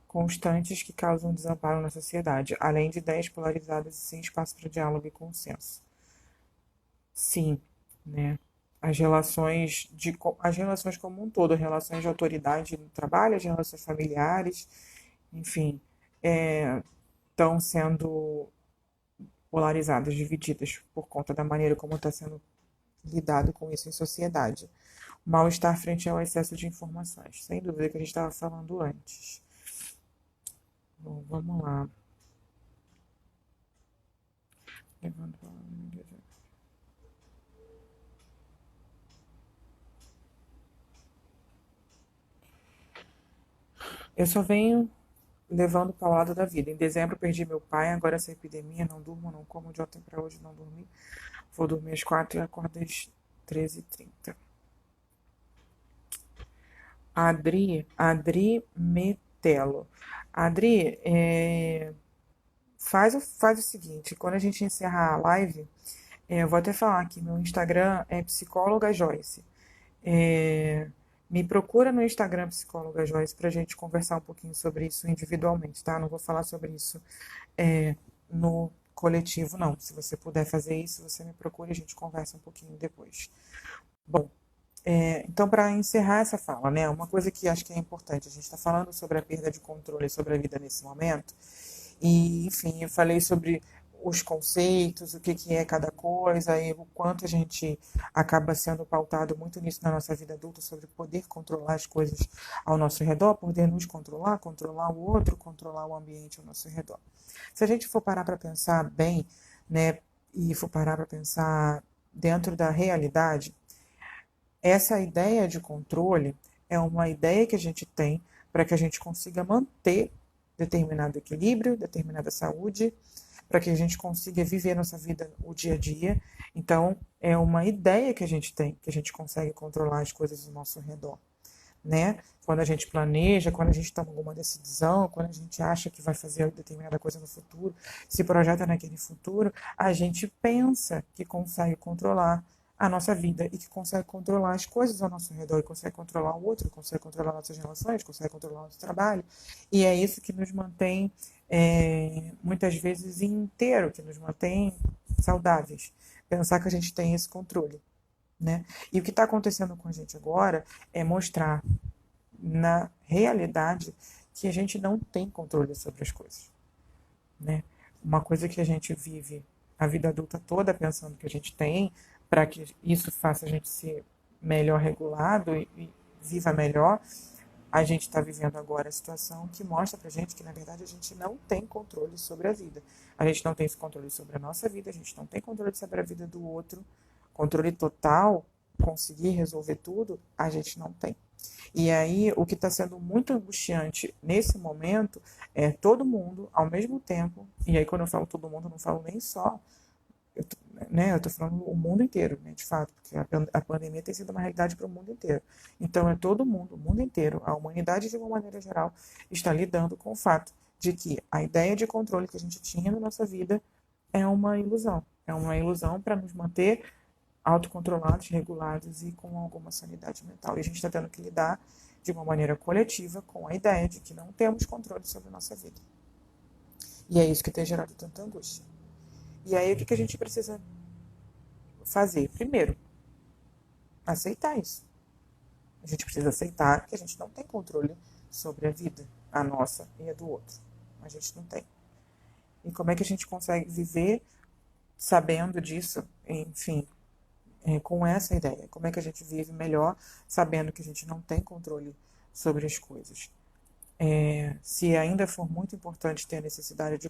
constantes que causam desamparo na sociedade, além de ideias polarizadas e sem espaço para diálogo e consenso. Sim, né? As relações como um todo, relações de autoridade no trabalho, as relações familiares, enfim, estão sendo polarizadas, divididas por conta da maneira como está sendo lidado com isso em sociedade. Mal-estar frente ao excesso de informações. Sem dúvida que a gente estava falando antes. Bom, vamos lá. Eu só venho levando para o lado da vida. Em dezembro perdi meu pai, agora essa epidemia, não durmo, não como de ontem para hoje, não dormi. Vou dormir às 4 e acordo às 13h30. Adri Metelo. Adri, faz o seguinte, quando a gente encerrar a live, eu vou até falar que meu Instagram é psicóloga Joyce. É, me procura no Instagram psicóloga Joyce para a gente conversar um pouquinho sobre isso individualmente, tá? Não vou falar sobre isso no coletivo, não. Se você puder fazer isso, você me procura e a gente conversa um pouquinho depois. Bom, então, para encerrar essa fala, né, uma coisa que acho que é importante, a gente está falando sobre a perda de controle sobre a vida nesse momento, e, enfim, eu falei sobre os conceitos, o que, que é cada coisa, e o quanto a gente acaba sendo pautado muito nisso na nossa vida adulta, sobre poder controlar as coisas ao nosso redor, poder nos controlar, controlar o outro, controlar o ambiente ao nosso redor. Se a gente for parar para pensar bem, né, e for parar para pensar dentro da realidade, essa ideia de controle é uma ideia que a gente tem para que a gente consiga manter determinado equilíbrio, determinada saúde, para que a gente consiga viver nossa vida o dia a dia. Então, é uma ideia que a gente tem, que a gente consegue controlar as coisas ao nosso redor, né? Quando a gente planeja, quando a gente toma alguma decisão, quando a gente acha que vai fazer determinada coisa no futuro, se projeta naquele futuro, a gente pensa que consegue controlar a nossa vida e que consegue controlar as coisas ao nosso redor, e consegue controlar o outro, consegue controlar nossas relações, consegue controlar o nosso trabalho. E é isso que nos mantém, muitas vezes, inteiro, que nos mantém saudáveis. Pensar que a gente tem esse controle, né? E o que está acontecendo com a gente agora é mostrar na realidade que a gente não tem controle sobre as coisas, né? Uma coisa que a gente vive a vida adulta toda pensando que a gente tem, para que isso faça a gente ser melhor regulado e viva melhor, a gente está vivendo agora a situação que mostra para a gente que, na verdade, a gente não tem controle sobre a vida. A gente não tem esse controle sobre a nossa vida, a gente não tem controle sobre a vida do outro. Controle total, conseguir resolver tudo, a gente não tem. E aí, o que está sendo muito angustiante nesse momento é todo mundo, ao mesmo tempo, e aí quando eu falo todo mundo, eu não falo nem só, eu tô, né, eu tô falando o mundo inteiro, né, de fato, porque a pandemia tem sido uma realidade para o mundo inteiro. Então, é todo mundo, o mundo inteiro, a humanidade de uma maneira geral, está lidando com o fato de que a ideia de controle que a gente tinha na nossa vida é uma ilusão. É uma ilusão para nos manter autocontrolados, regulados e com alguma sanidade mental. E a gente está tendo que lidar de uma maneira coletiva com a ideia de que não temos controle sobre a nossa vida. E é isso que tem gerado tanta angústia. E aí, o que a gente precisa fazer? Primeiro, aceitar isso. A gente precisa aceitar que a gente não tem controle sobre a vida, a nossa e a do outro. A gente não tem. E como é que a gente consegue viver sabendo disso? Enfim, com essa ideia. Como é que a gente vive melhor sabendo que a gente não tem controle sobre as coisas? Se ainda for muito importante ter a necessidade de